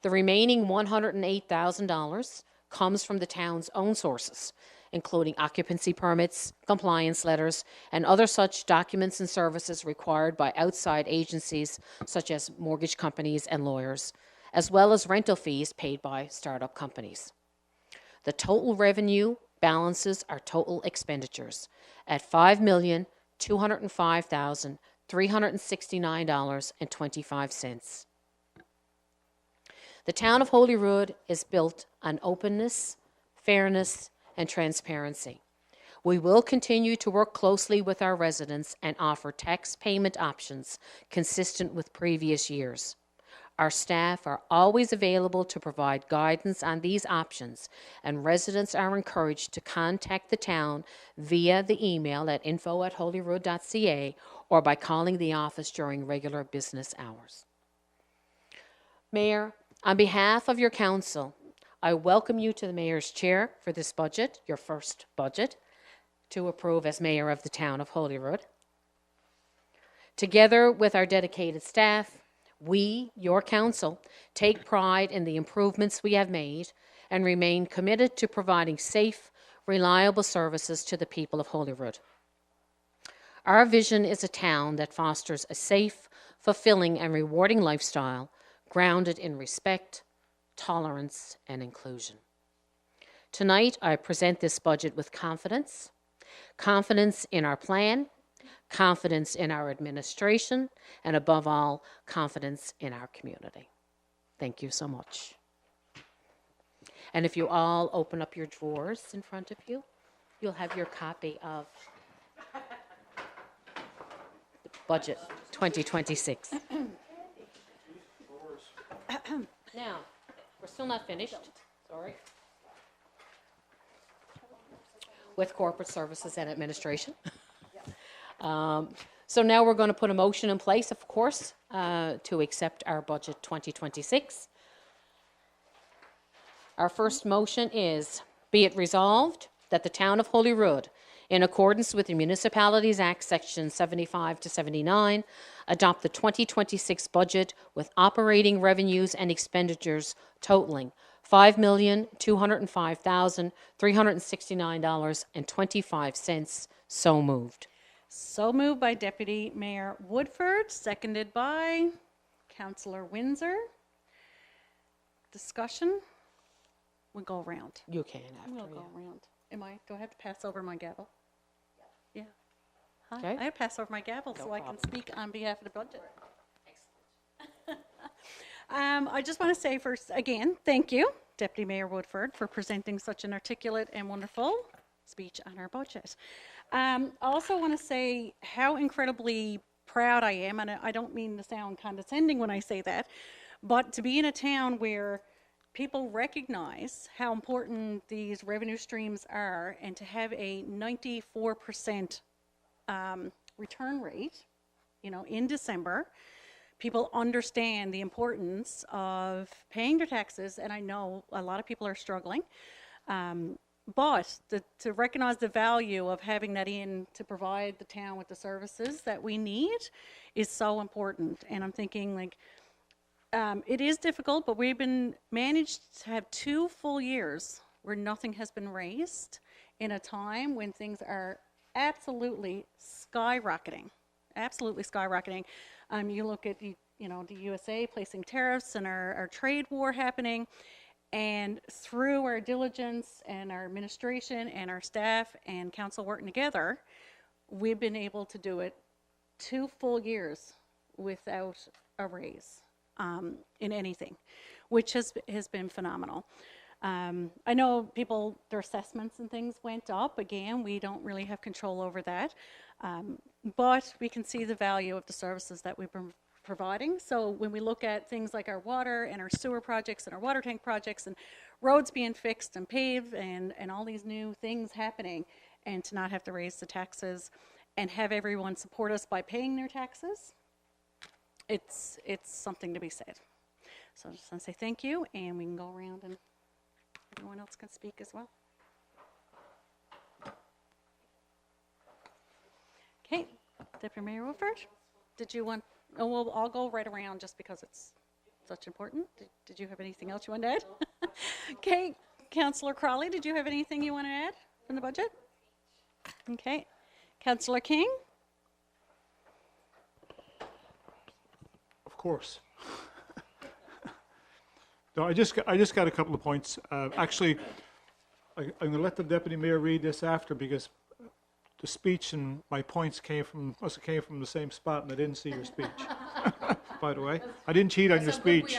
[SPEAKER 5] The remaining $108,000 comes from the town's own sources, including occupancy permits, compliance letters, and other such documents and services required by outside agencies such as mortgage companies and lawyers, as well as rental fees paid by startup companies. The total revenue balances our total expenditures at $5,205,369.25. The town of Holyrood is built on openness, fairness, and transparency. We will continue to work closely with our residents and offer tax payment options consistent with previous years. Our staff are always available to provide guidance on these options, and residents are encouraged to contact the town via the email at info@holyrood.ca or by calling the office during regular business hours. Mayor, on behalf of your council, I welcome you to the mayor's chair for this budget, your first budget, to approve as mayor of the town of Holyrood. Together with our dedicated staff, we, your council, take pride in the improvements we have made and remain committed to providing safe, reliable services to the people of Holyrood. Our vision is a town that fosters a safe, fulfilling, and rewarding lifestyle grounded in respect, tolerance, and inclusion. Tonight, I present this budget with confidence. Confidence in our plan, confidence in our administration, and above all, confidence in our community. Thank you so much. And if you all open up your drawers in front of you, you'll have your copy of the budget 2026. Now, we're still not finished, sorry, with corporate services and administration. So now we're going to put a motion in place, of course, to accept our budget 2026. Our first motion is, be it resolved that the Town of Holyrood, in accordance with the Municipalities Act, Section 75 to 79, adopt the 2026 budget with operating revenues and expenditures totaling $5,205,369.25. So moved.
[SPEAKER 1] So moved by Deputy Mayor Woodford, seconded by Councillor Windsor. Discussion? We'll go around.
[SPEAKER 5] You can after.
[SPEAKER 1] We'll go around. Do I have to pass over my gavel? Yeah. Hi.
[SPEAKER 5] Okay.
[SPEAKER 1] I have to pass over my gavel so I can speak on behalf of the budget. I just want to say first, again, thank you, Deputy Mayor Woodford, for presenting such an articulate and wonderful speech on our budget. I also want to say how incredibly proud I am, and I don't mean to sound condescending when I say that, but to be in a town where people recognize how important these revenue streams are, and to have a 94% return rate, in December. People understand the importance of paying their taxes, and I know a lot of people are struggling. But to recognize the value of having that in to provide the town with the services that we need is so important. And I'm thinking, it is difficult, but we've managed to have 2 full years where nothing has been raised in a time when things are absolutely skyrocketing. You look at the USA placing tariffs and our trade war happening, and through our diligence and our administration and our staff and council working together, we've been able to do it 2 full years without a raise in anything, which has been phenomenal. I know people, their assessments and things went up. Again, we don't really have control over that. But we can see the value of the services that we've been providing. So when we look at things like our water and our sewer projects and our water tank projects and roads being fixed and paved and all these new things happening, and to not have to raise the taxes and have everyone support us by paying their taxes, it's something to be said. So I just want to say thank you, and we can go around and everyone else can speak as well. Okay, Deputy Mayor Woodford, did you want, well, I'll go right around just because it's such important. Did you have anything else you want to add? Okay, Councillor Crawley, did you have anything you want to add from the budget? Okay, Councillor King?
[SPEAKER 2] Of course. No, I just got a couple of points. Actually, I'm going to let the deputy mayor read this after, because the speech and my points must have came from the same spot, and I didn't see your speech. By the way, I didn't cheat on your speech.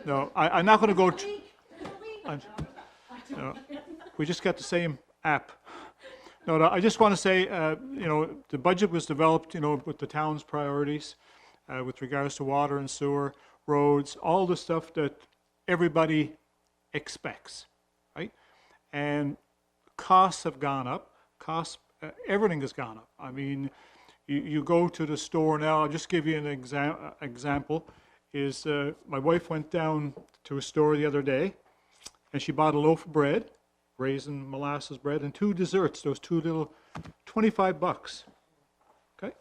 [SPEAKER 2] No, I'm not going to go. No, we just got the same app. No, I just want to say, the budget was developed, with the town's priorities, with regards to water and sewer, roads, all the stuff that everybody expects, right? And costs have gone up. Everything has gone up. I mean, you go to the store now. I'll just give you an example. My wife went down to a store the other day, and she bought a loaf of bread, raisin molasses bread, and 2 desserts. Those 2 little, $25. Okay,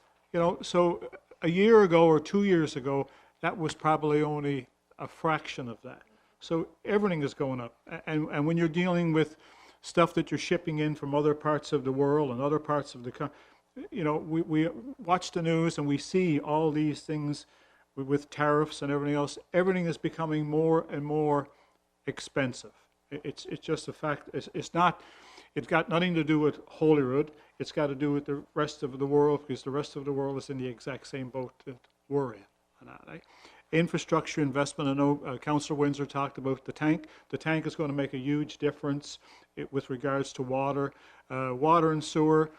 [SPEAKER 2] so a year ago or 2 years ago, that was probably only a fraction of that. So everything is going up. And when you're dealing with stuff that you're shipping in from other parts of the world and other parts of the we watch the news and we see all these things with tariffs and everything else. Everything is becoming more and more expensive. It's just a fact. It's got nothing to do with Holyrood. It's got to do with the rest of the world, because the rest of the world is in the exact same boat that we're in. Infrastructure investment, I know Councillor Windsor talked about the tank. The tank is going to make a huge difference with regards to water. Water and sewer,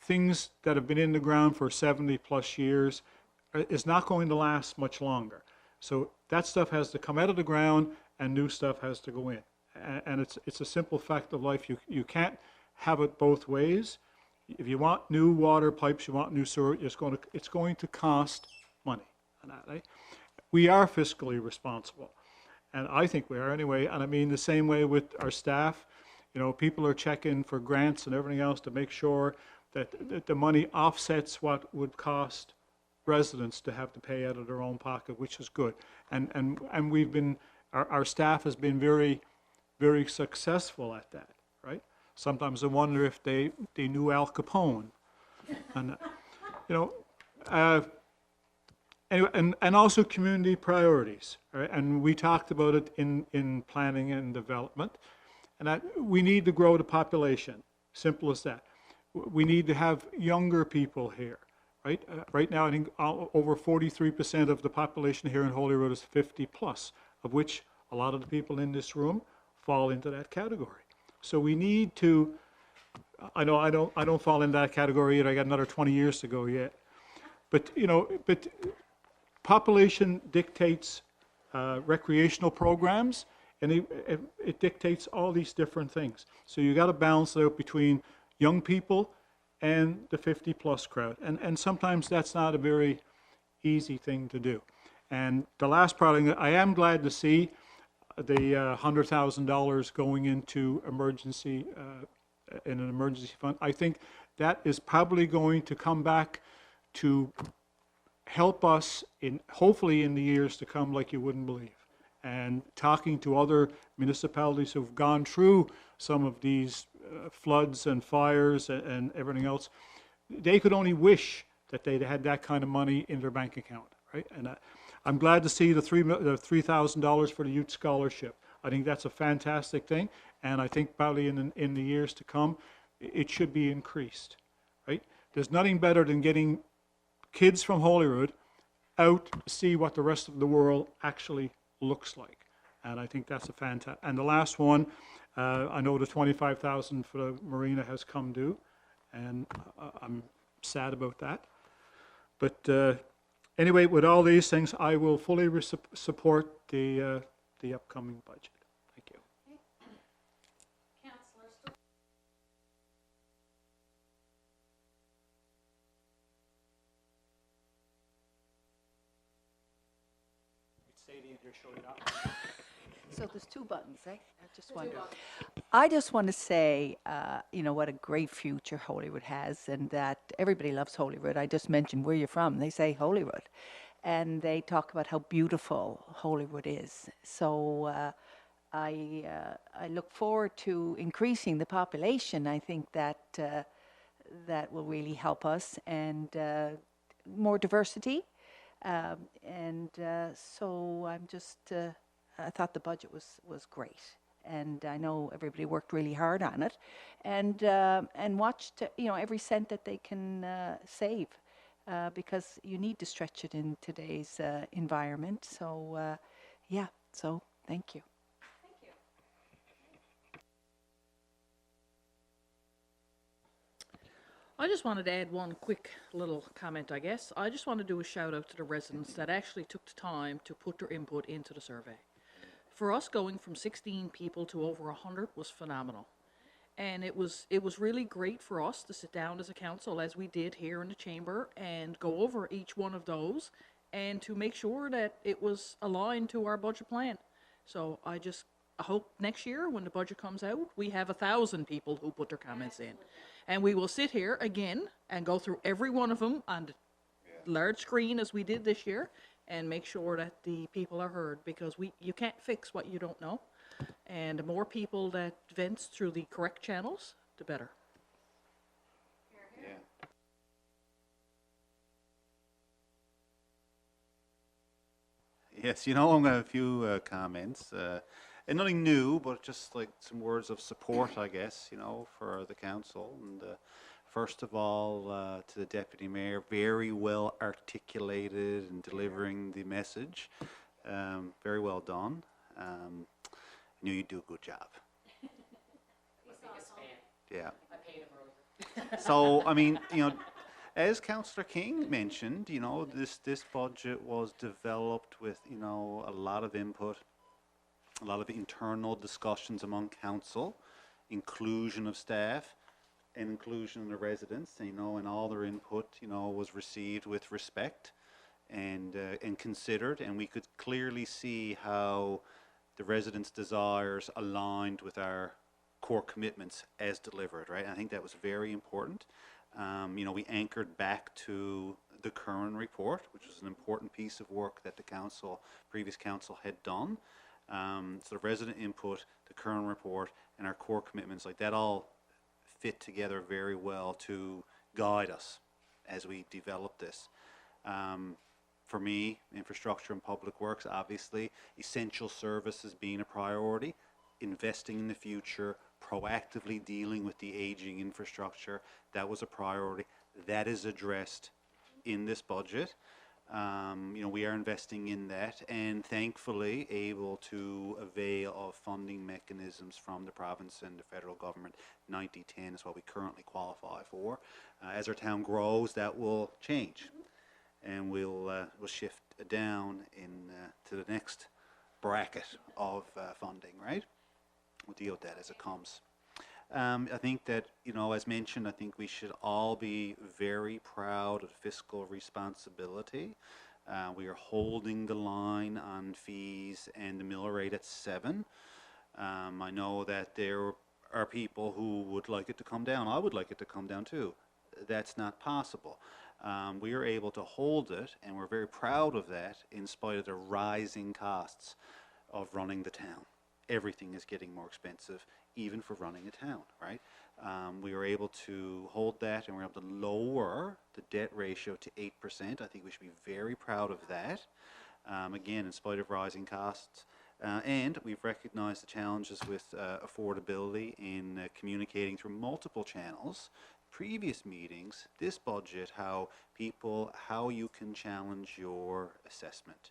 [SPEAKER 2] things that have been in the ground for 70 plus years is not going to last much longer. So that stuff has to come out of the ground and new stuff has to go in. And it's a simple fact of life. You can't have it both ways. If you want new water pipes, you want new sewer, it's going to cost money. We are fiscally responsible, and I think we are anyway. And I mean the same way with our staff. People are checking for grants and everything else to make sure that the money offsets what would cost residents to have to pay out of their own pocket, which is good. And we've been, our staff has been very, very successful at that, right? Sometimes I wonder if they knew Al Capone. And, anyway, and also community priorities, right? And we talked about it in planning and development. And that we need to grow the population, simple as that. We need to have younger people here, right? Right now, I think over 43% of the population here in Holyrood is 50 plus, of which a lot of the people in this room fall into that category. So we need to, I know I don't fall in that category yet. I got another 20 years to go yet. But, population dictates recreational programs, and it dictates all these different things. So you got to balance it out between young people and the 50 plus crowd. And sometimes that's not a very easy thing to do. And the last part, I am glad to see the $100,000 going into emergency, in an emergency fund. I think that is probably going to come back to help us hopefully in the years to come like you wouldn't believe. And talking to other municipalities who've gone through some of these floods and fires and everything else, they could only wish that they'd had that kind of money in their bank account, right? And I'm glad to see the $3,000 for the youth scholarship. I think that's a fantastic thing, and I think probably in the years to come, it should be increased, right? There's nothing better than getting kids from Holyrood out to see what the rest of the world actually looks like, and I think that's a fantastic. And the last one, I know the $25,000 for the marina has come due, and I'm sad about that. But anyway, with all these things, I will fully support the upcoming budget. Thank you. Sadie, and you're showing up.
[SPEAKER 7] So there's two buttons, eh? I just want to say, what a great future Holyrood has, and that everybody loves Holyrood. I just mentioned where you're from. They say Holyrood, and they talk about how beautiful Holyrood is. So I look forward to increasing the population. I think that that will really help us, and more diversity. So I'm just, I thought the budget was great, and I know everybody worked really hard on it, and watched every cent that they can save, because you need to stretch it in today's environment. So so thank you.
[SPEAKER 6] I just wanted to add one quick little comment, I guess. I just want to do a shout out to the residents that actually took the time to put their input into the survey. For us, going from 16 people to over 100 was phenomenal. And it was really great for us to sit down as a council, as we did here in the chamber, and go over each one of those and to make sure that it was aligned to our budget plan. So I hope next year when the budget comes out, we have 1,000 people who put their comments in. And we will sit here again and go through every one of them on the large screen as we did this year and make sure that the people are heard, because you can't fix what you don't know. And the more people that vents through the correct channels, the better.
[SPEAKER 3] Yeah. Yes, I'm going to have a few comments. And nothing new, but just like some words of support, I guess, for the council. And first of all, to the Deputy Mayor, very well articulated and delivering the message. Very well done. I knew you'd do a good job. Yeah. So, I mean, as Councillor King mentioned, this budget was developed with, a lot of input, a lot of internal discussions among council, inclusion of staff, and inclusion of the residents, and all their input, was received with respect and considered, and we could clearly see how the residents' desires aligned with our core commitments as delivered, right? And I think that was very important. We anchored back to the current report, which was an important piece of work that the previous council had done. So the resident input, the current report, and our core commitments, like that all fit together very well to guide us as we develop this. For me, infrastructure and public works, obviously, essential services being a priority, investing in the future, proactively dealing with the aging infrastructure, that was a priority. That is addressed in this budget. We are investing in that, and thankfully able to avail of funding mechanisms from the province and the federal government. 90/10 is what we currently qualify for. As our town grows, that will change, and we'll shift down to the next bracket of funding, right? We'll deal with that as it comes. I think that, as mentioned, I think we should all be very proud of fiscal responsibility. We are holding the line on fees and the mill rate at 7. I know that there are people who would like it to come down. I would like it to come down too. That's not possible. We are able to hold it, and we're very proud of that in spite of the rising costs of running the town. Everything is getting more expensive, even for running a town, right? We were able to hold that, and we're able to lower the debt ratio to 8%. I think we should be very proud of that. Again, in spite of rising costs. And we've recognized the challenges with affordability in communicating through multiple channels. Previous meetings, this budget, how you can challenge your assessment.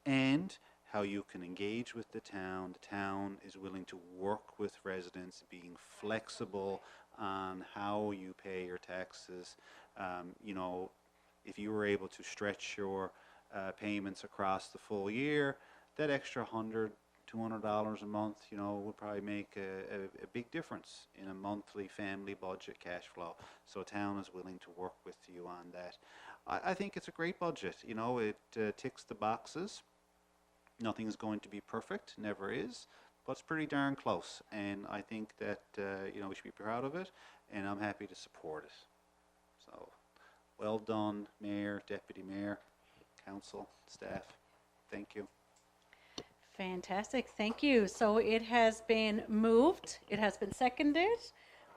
[SPEAKER 3] And how you can engage with the town. The town is willing to work with residents, being flexible on how you pay your taxes. If you were able to stretch your payments across the full year, that extra $100, $200 a month, would probably make a big difference in a monthly family budget cash flow. So town is willing to work with you on that. I think it's a great budget. It ticks the boxes. Nothing is going to be perfect, never is, but it's pretty darn close. And I think that, we should be proud of it, and I'm happy to support it. So, well done, Mayor, Deputy Mayor, Council, staff. Thank you.
[SPEAKER 1] Fantastic, thank you. So it has been moved, it has been seconded.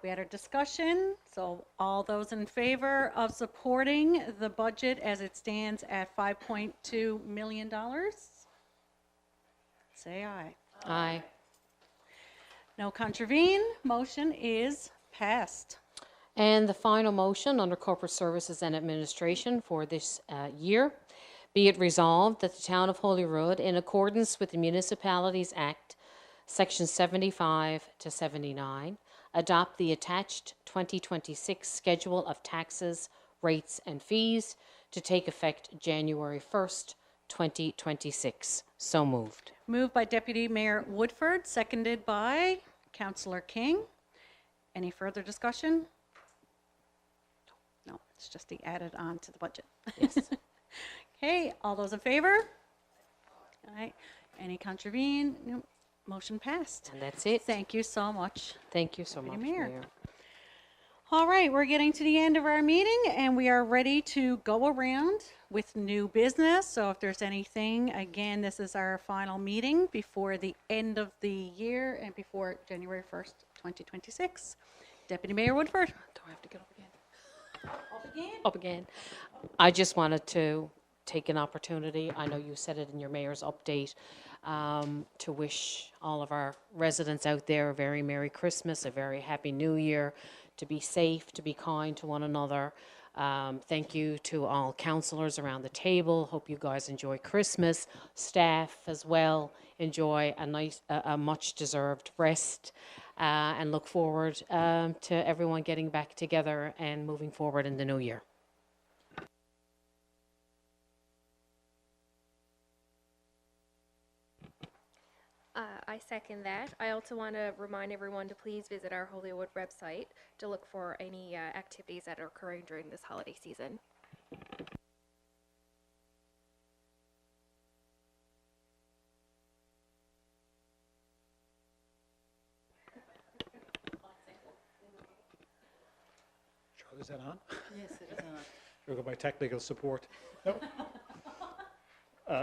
[SPEAKER 1] We had our discussion, so all those in favor of supporting the budget as it stands at $5.2 million? Say aye.
[SPEAKER 5] Aye.
[SPEAKER 1] No contravene, motion is passed.
[SPEAKER 5] And the final motion under Corporate Services and Administration for this year, be it resolved that the Town of Holyrood, in accordance with the Municipalities Act, Section 75 to 79, adopt the attached 2026 Schedule of Taxes, Rates and Fees to take effect January 1st, 2026. So moved.
[SPEAKER 1] Moved by Deputy Mayor Woodford, seconded by Councillor King. Any further discussion? No, it's just the added on to the budget.
[SPEAKER 5] Yes.
[SPEAKER 1] Okay, all those in favor? All right, any contravene? No, motion passed.
[SPEAKER 5] And that's it.
[SPEAKER 1] Thank you so much.
[SPEAKER 5] Thank you so much,
[SPEAKER 1] Mayor.
[SPEAKER 5] Mayor.
[SPEAKER 1] All right, we're getting to the end of our meeting and we are ready to go around with new business. So if there's anything, again, this is our final meeting before the end of the year and before January 1st, 2026. Deputy Mayor Woodford.
[SPEAKER 6] Do I have to get up again?
[SPEAKER 5] Up again. I just wanted to take an opportunity, I know you said it in your mayor's update, to wish all of our residents out there a very Merry Christmas, a very Happy New Year, to be safe, to be kind to one another. Thank you to all councillors around the table. Hope you guys enjoy Christmas. Staff as well, enjoy a much deserved rest. And look forward to everyone getting back together and moving forward in the new year.
[SPEAKER 4] I second that. I also want to remind everyone to please visit our Holyrood website to look for any activities that are occurring during this holiday season.
[SPEAKER 2] Charlotte, is that on?
[SPEAKER 7] Yes, it is on.
[SPEAKER 2] Here go my technical support. No,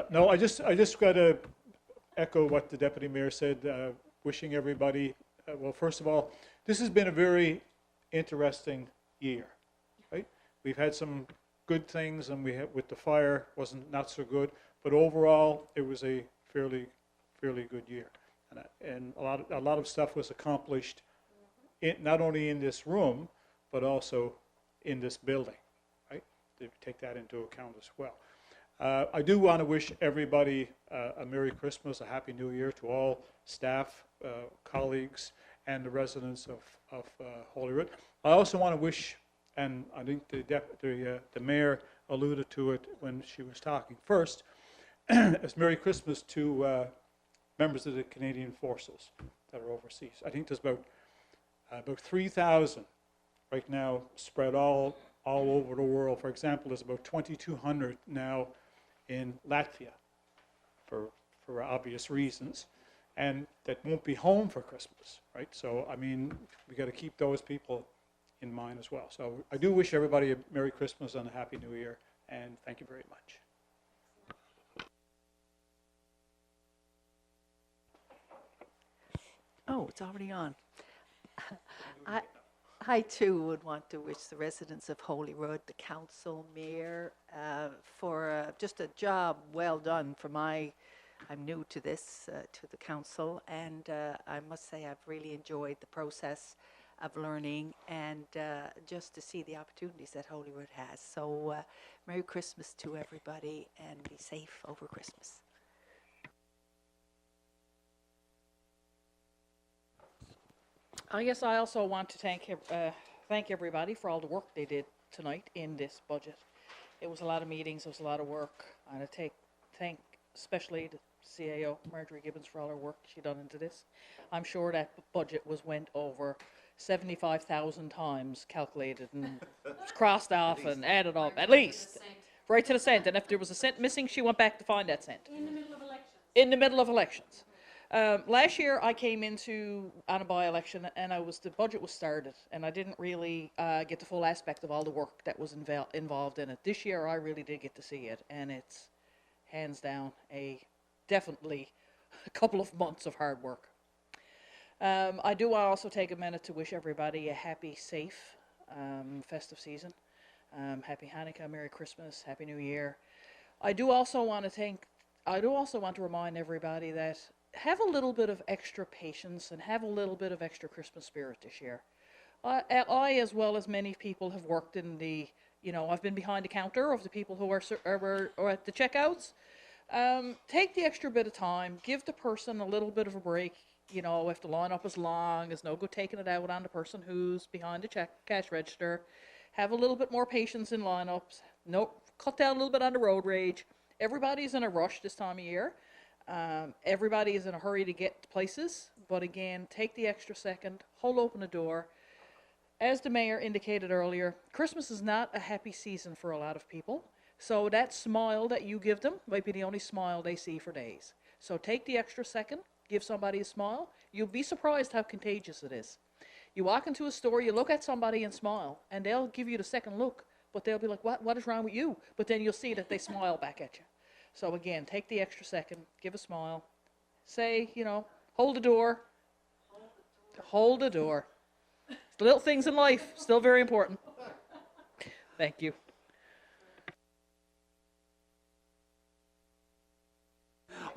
[SPEAKER 2] no, I just got to echo what the deputy mayor said. Wishing everybody, well, first of all, this has been a very interesting year, right? We've had some good things, and we had, with the fire wasn't not so good, but overall it was a fairly good year, and a lot of stuff was accomplished, not only in this room but also in this building, right? To take that into account as well. I do want to wish everybody a Merry Christmas, a Happy New Year to all staff, colleagues, and the residents of Holyrood. I also want to wish, and I think the mayor alluded to it when she was talking first, as Merry Christmas to members of the Canadian Forces that are overseas. I think there's about 3,000 right now spread all over the world. For example, there's about 2,200 now in Latvia for obvious reasons, and that won't be home for Christmas, right? So, I mean, we got to keep those people in mind as well. So I do wish everybody a Merry Christmas and a Happy New Year, and thank you very much.
[SPEAKER 7] Oh, it's already on. I too would want to wish the residents of Holyrood, the council, mayor, for just a job well done. I'm new to this, to the council, and I must say I've really enjoyed the process of learning and just to see the opportunities that Holyrood has. So Merry Christmas to everybody, and be safe over Christmas.
[SPEAKER 6] I guess I also want to thank everybody for all the work they did tonight in this budget. It was a lot of meetings, it was a lot of work, and I thank especially the CAO, Marjorie Gibbons, for all her work she done into this. I'm sure that budget went over 75,000 times, calculated and crossed off and added up, at least. Right to the cent, and if there was a cent missing, she went back to find that cent. In the middle of elections. In the middle of elections. Last year I came on a by-election and the budget was started, and I didn't really get the full aspect of all the work that was involved in it. This year I really did get to see it, and it's hands down definitely a couple of months of hard work. I do also take a minute to wish everybody a happy, safe festive season. Happy Hanukkah, Merry Christmas, Happy New Year. I do also want to remind everybody that have a little bit of extra patience and have a little bit of extra Christmas spirit this year. I, as well as many people, have worked in I've been behind the counter of the people who are at the checkouts. Take the extra bit of time, give the person a little bit of a break. If the lineup is long, there's no good taking it out on the person who's behind the cash register. Have a little bit more patience in lineups. Cut down a little bit on the road rage. Everybody's in a rush this time of year. Everybody is in a hurry to get to places, but again, take the extra second, hold open the door. As the mayor indicated earlier, Christmas is not a happy season for a lot of people, so that smile that you give them might be the only smile they see for days. So take the extra second, give somebody a smile. You'll be surprised how contagious it is. You walk into a store, you look at somebody and smile, and they'll give you the second look, but they'll be like, what is wrong with you? But then you'll see that they smile back at you. So again, take the extra second, give a smile, say, hold the door. Hold the door. The little things in life, still very important. Thank you.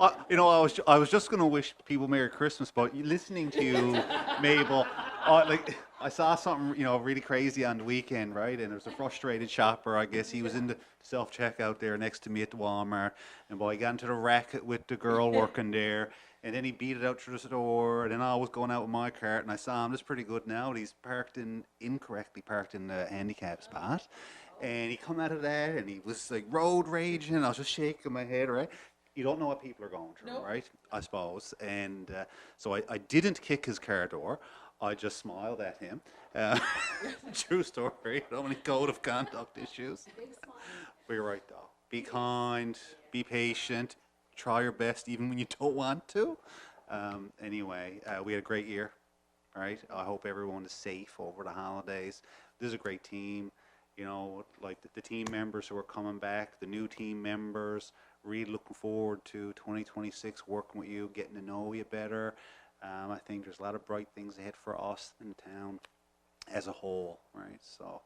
[SPEAKER 3] I was just going to wish people Merry Christmas, but listening to you, Mabel, I saw something, really crazy on the weekend, right? And there was a frustrated shopper, I guess. He was in the self-checkout there next to me at the Walmart, and boy, he got into the racket with the girl working there, and then he beat it out through the store, and then I was going out with my cart, and I saw him, this is pretty good now, he's incorrectly parked in the handicap spot, and he come out of that, and he was like road raging, and I was just shaking my head, right? You don't know what people are going through, right? I suppose. And so I didn't kick his car door. I just smiled at him. True story. So many code of conduct issues. But you're right, though. Be kind. Be patient. Try your best, even when you don't want to. Anyway, we had a great year, right? I hope everyone is safe over the holidays. This is a great team. Like the team members who are coming back, the new team members. Really looking forward to 2026, working with you, getting to know you better. I think there's a lot of bright things ahead for us in town as a whole, right? So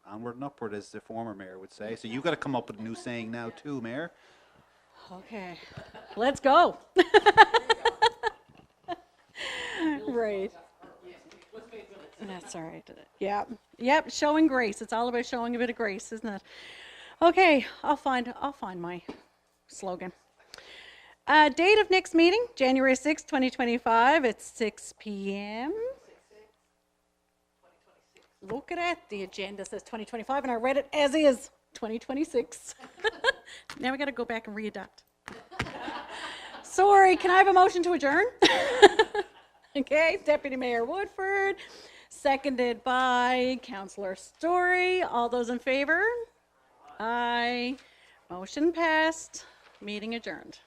[SPEAKER 3] onward and upward, as the former mayor would say. So you got to come up with a new saying now too, Mayor.
[SPEAKER 1] Okay, let's go. Right. That's all right. Yep. Showing grace. It's all about showing a bit of grace, isn't it? Okay, I'll find my slogan. Date of next meeting, January 6th, 2025 at 6 p.m. Look at that. The agenda says 2025, and I read it as is, 2026. Now we got to go back and readapt. Sorry, can I have a motion to adjourn? Okay, Deputy Mayor Woodford, seconded by Councillor Story. All those in favor? Aye. Motion passed. Meeting adjourned.